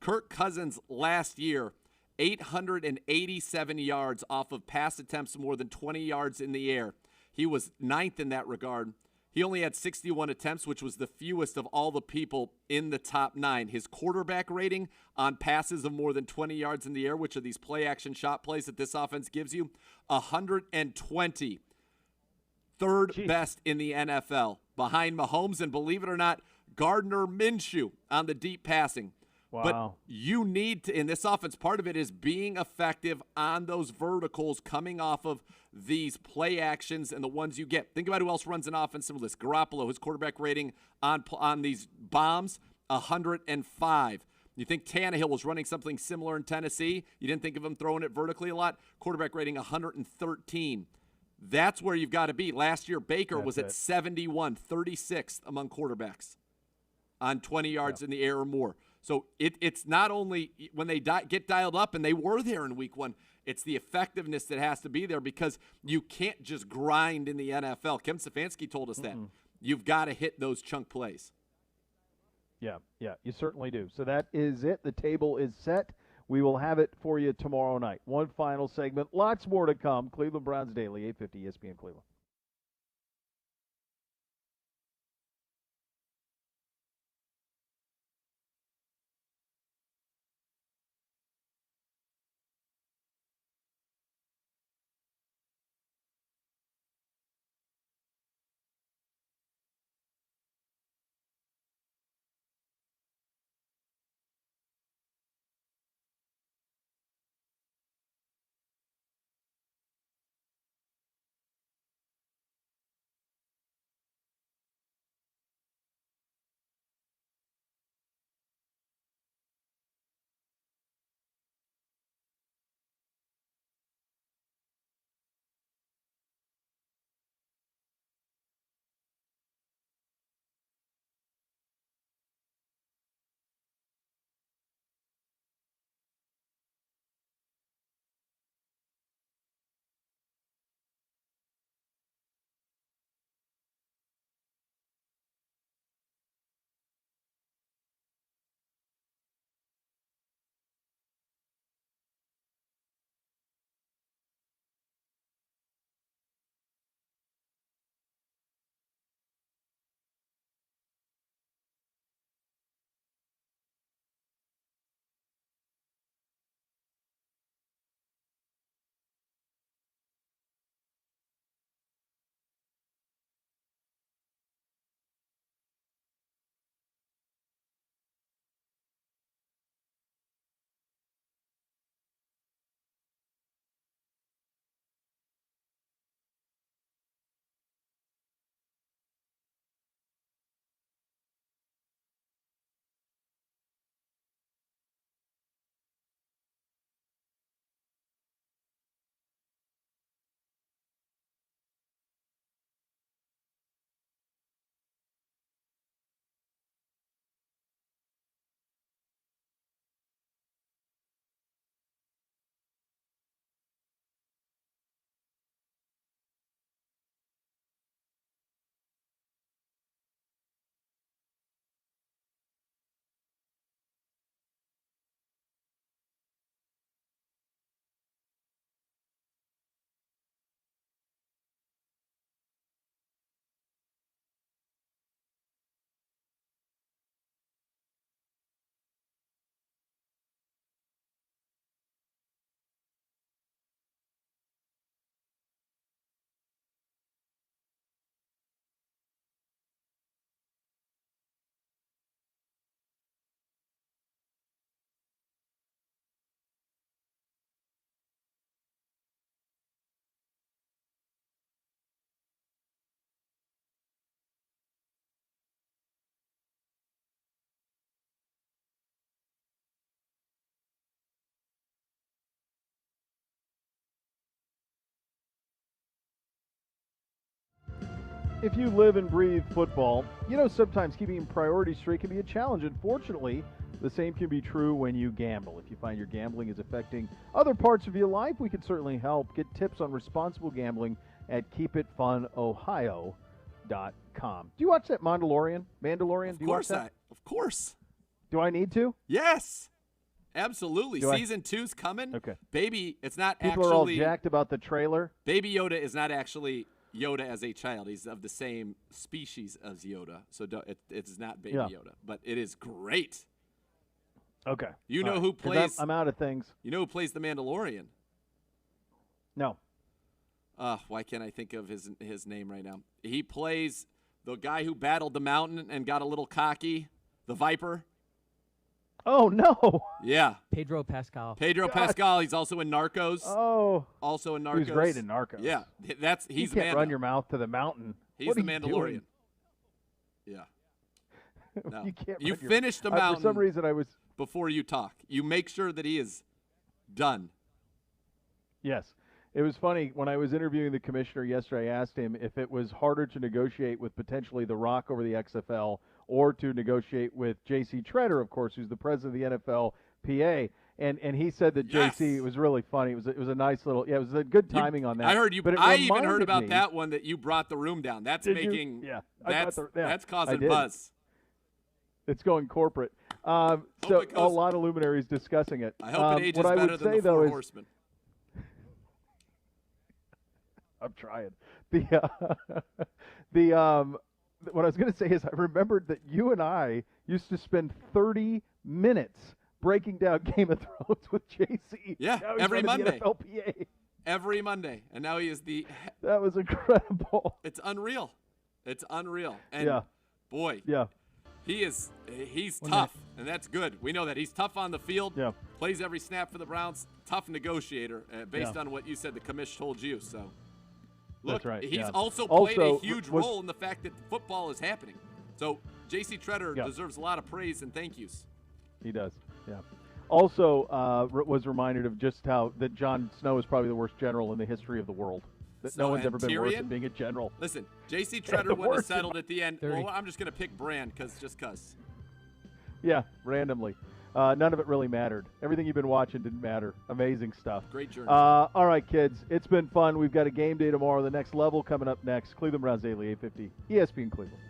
Kirk Cousins last year, 887 yards off of pass attempts more than 20 yards in the air. He was 9th in that regard. He only had 61 attempts, which was the fewest of all the people in the top 9. His quarterback rating on passes of more than 20 yards in the air, which are these play-action shot plays that this offense gives you, 120. Third best in the NFL, behind Mahomes and, believe it or not, Gardner Minshew on the deep passing. Wow. But you need to, in this offense, part of it is being effective on those verticals coming off of these play actions and the ones you get. Think about who else runs an offense similar to this. Garoppolo, his quarterback rating on these bombs, 105. You think Tannehill was running something similar in Tennessee? You didn't think of him throwing it vertically a lot? Quarterback rating 113. That's where you've got to be. Last year, Baker was at 71, 36th among quarterbacks on 20 yards in the air or more. So it's not only when they get dialed up, and they were there in week 1, it's the effectiveness that has to be there, because you can't just grind in the NFL. Kevin Stefanski told us that. You've got to hit those chunk plays. Yeah, you certainly do. So that is it. The table is set. We will have it for you tomorrow night. One final segment. Lots more to come. Cleveland Browns Daily, 850 ESPN Cleveland. If you live and breathe football, you know sometimes keeping in priority straight can be a challenge. Unfortunately, the same can be true when you gamble. If you find your gambling is affecting other parts of your life, we can certainly help. Get tips on responsible gambling at keepitfunohio.com. Do you watch that Mandalorian? Do you watch that? Of course. Do I need to? Yes. Absolutely. Season 2's coming. Okay. Baby, it's not People are all jacked about the trailer. Baby Yoda is not actually Yoda as a child. He's of the same species as Yoda, so it's not Baby Yoda. But it is great. Okay. You know who plays? I'm out of things. You know who plays the Mandalorian? No. Why can't I think of his name right now? He plays the guy who battled the mountain and got a little cocky, the Viper. Oh, no. Yeah. Pedro Pascal. Pascal. He's also in Narcos. Oh. Also in Narcos. He's great in Narcos. Yeah. He's you can't run your mouth to the mountain. He's the Mandalorian. Doing? Yeah. No. You finish the mountain. For some reason, I was. Before you talk, you make sure that he is done. Yes. It was funny. When I was interviewing the commissioner yesterday, I asked him if it was harder to negotiate with potentially The Rock over the XFL or to negotiate with J.C. Treader, of course, who's the president of the NFLPA. And he said that J.C. It was really funny. It was a nice little, it was a good timing on that. I heard you. But I even heard about that one that you brought the room down. That's making. Yeah. That's causing buzz. It's going corporate. So a lot of luminaries discussing it. I hope it ages better than the Four Horsemen. I'm trying. What I was going to say is I remembered that you and I used to spend 30 minutes breaking down Game of Thrones with JC. Yeah, every Monday. The NFLPA. Every Monday. And now he is That was incredible. It's unreal. And boy. Yeah. He's tough, and that's good. We know that. He's tough on the field, plays every snap for the Browns, tough negotiator, based on what you said the commish told you. So, look, that's right. He's also played a huge role in the fact that football is happening. So, J.C. Treader deserves a lot of praise and thank yous. He does, yeah. Also was reminded of just how that Jon Snow is probably the worst general in the history of the world. That no one's ever been worse at being a general. Listen, J.C. Treader wouldn't have settled at the end. Well, I'm just going to pick Brand just because. Yeah, randomly. None of it really mattered. Everything you've been watching didn't matter. Amazing stuff. Great journey. All right, kids. It's been fun. We've got a game day tomorrow. The next level coming up next. Cleveland Browns Daily, 850. ESPN Cleveland.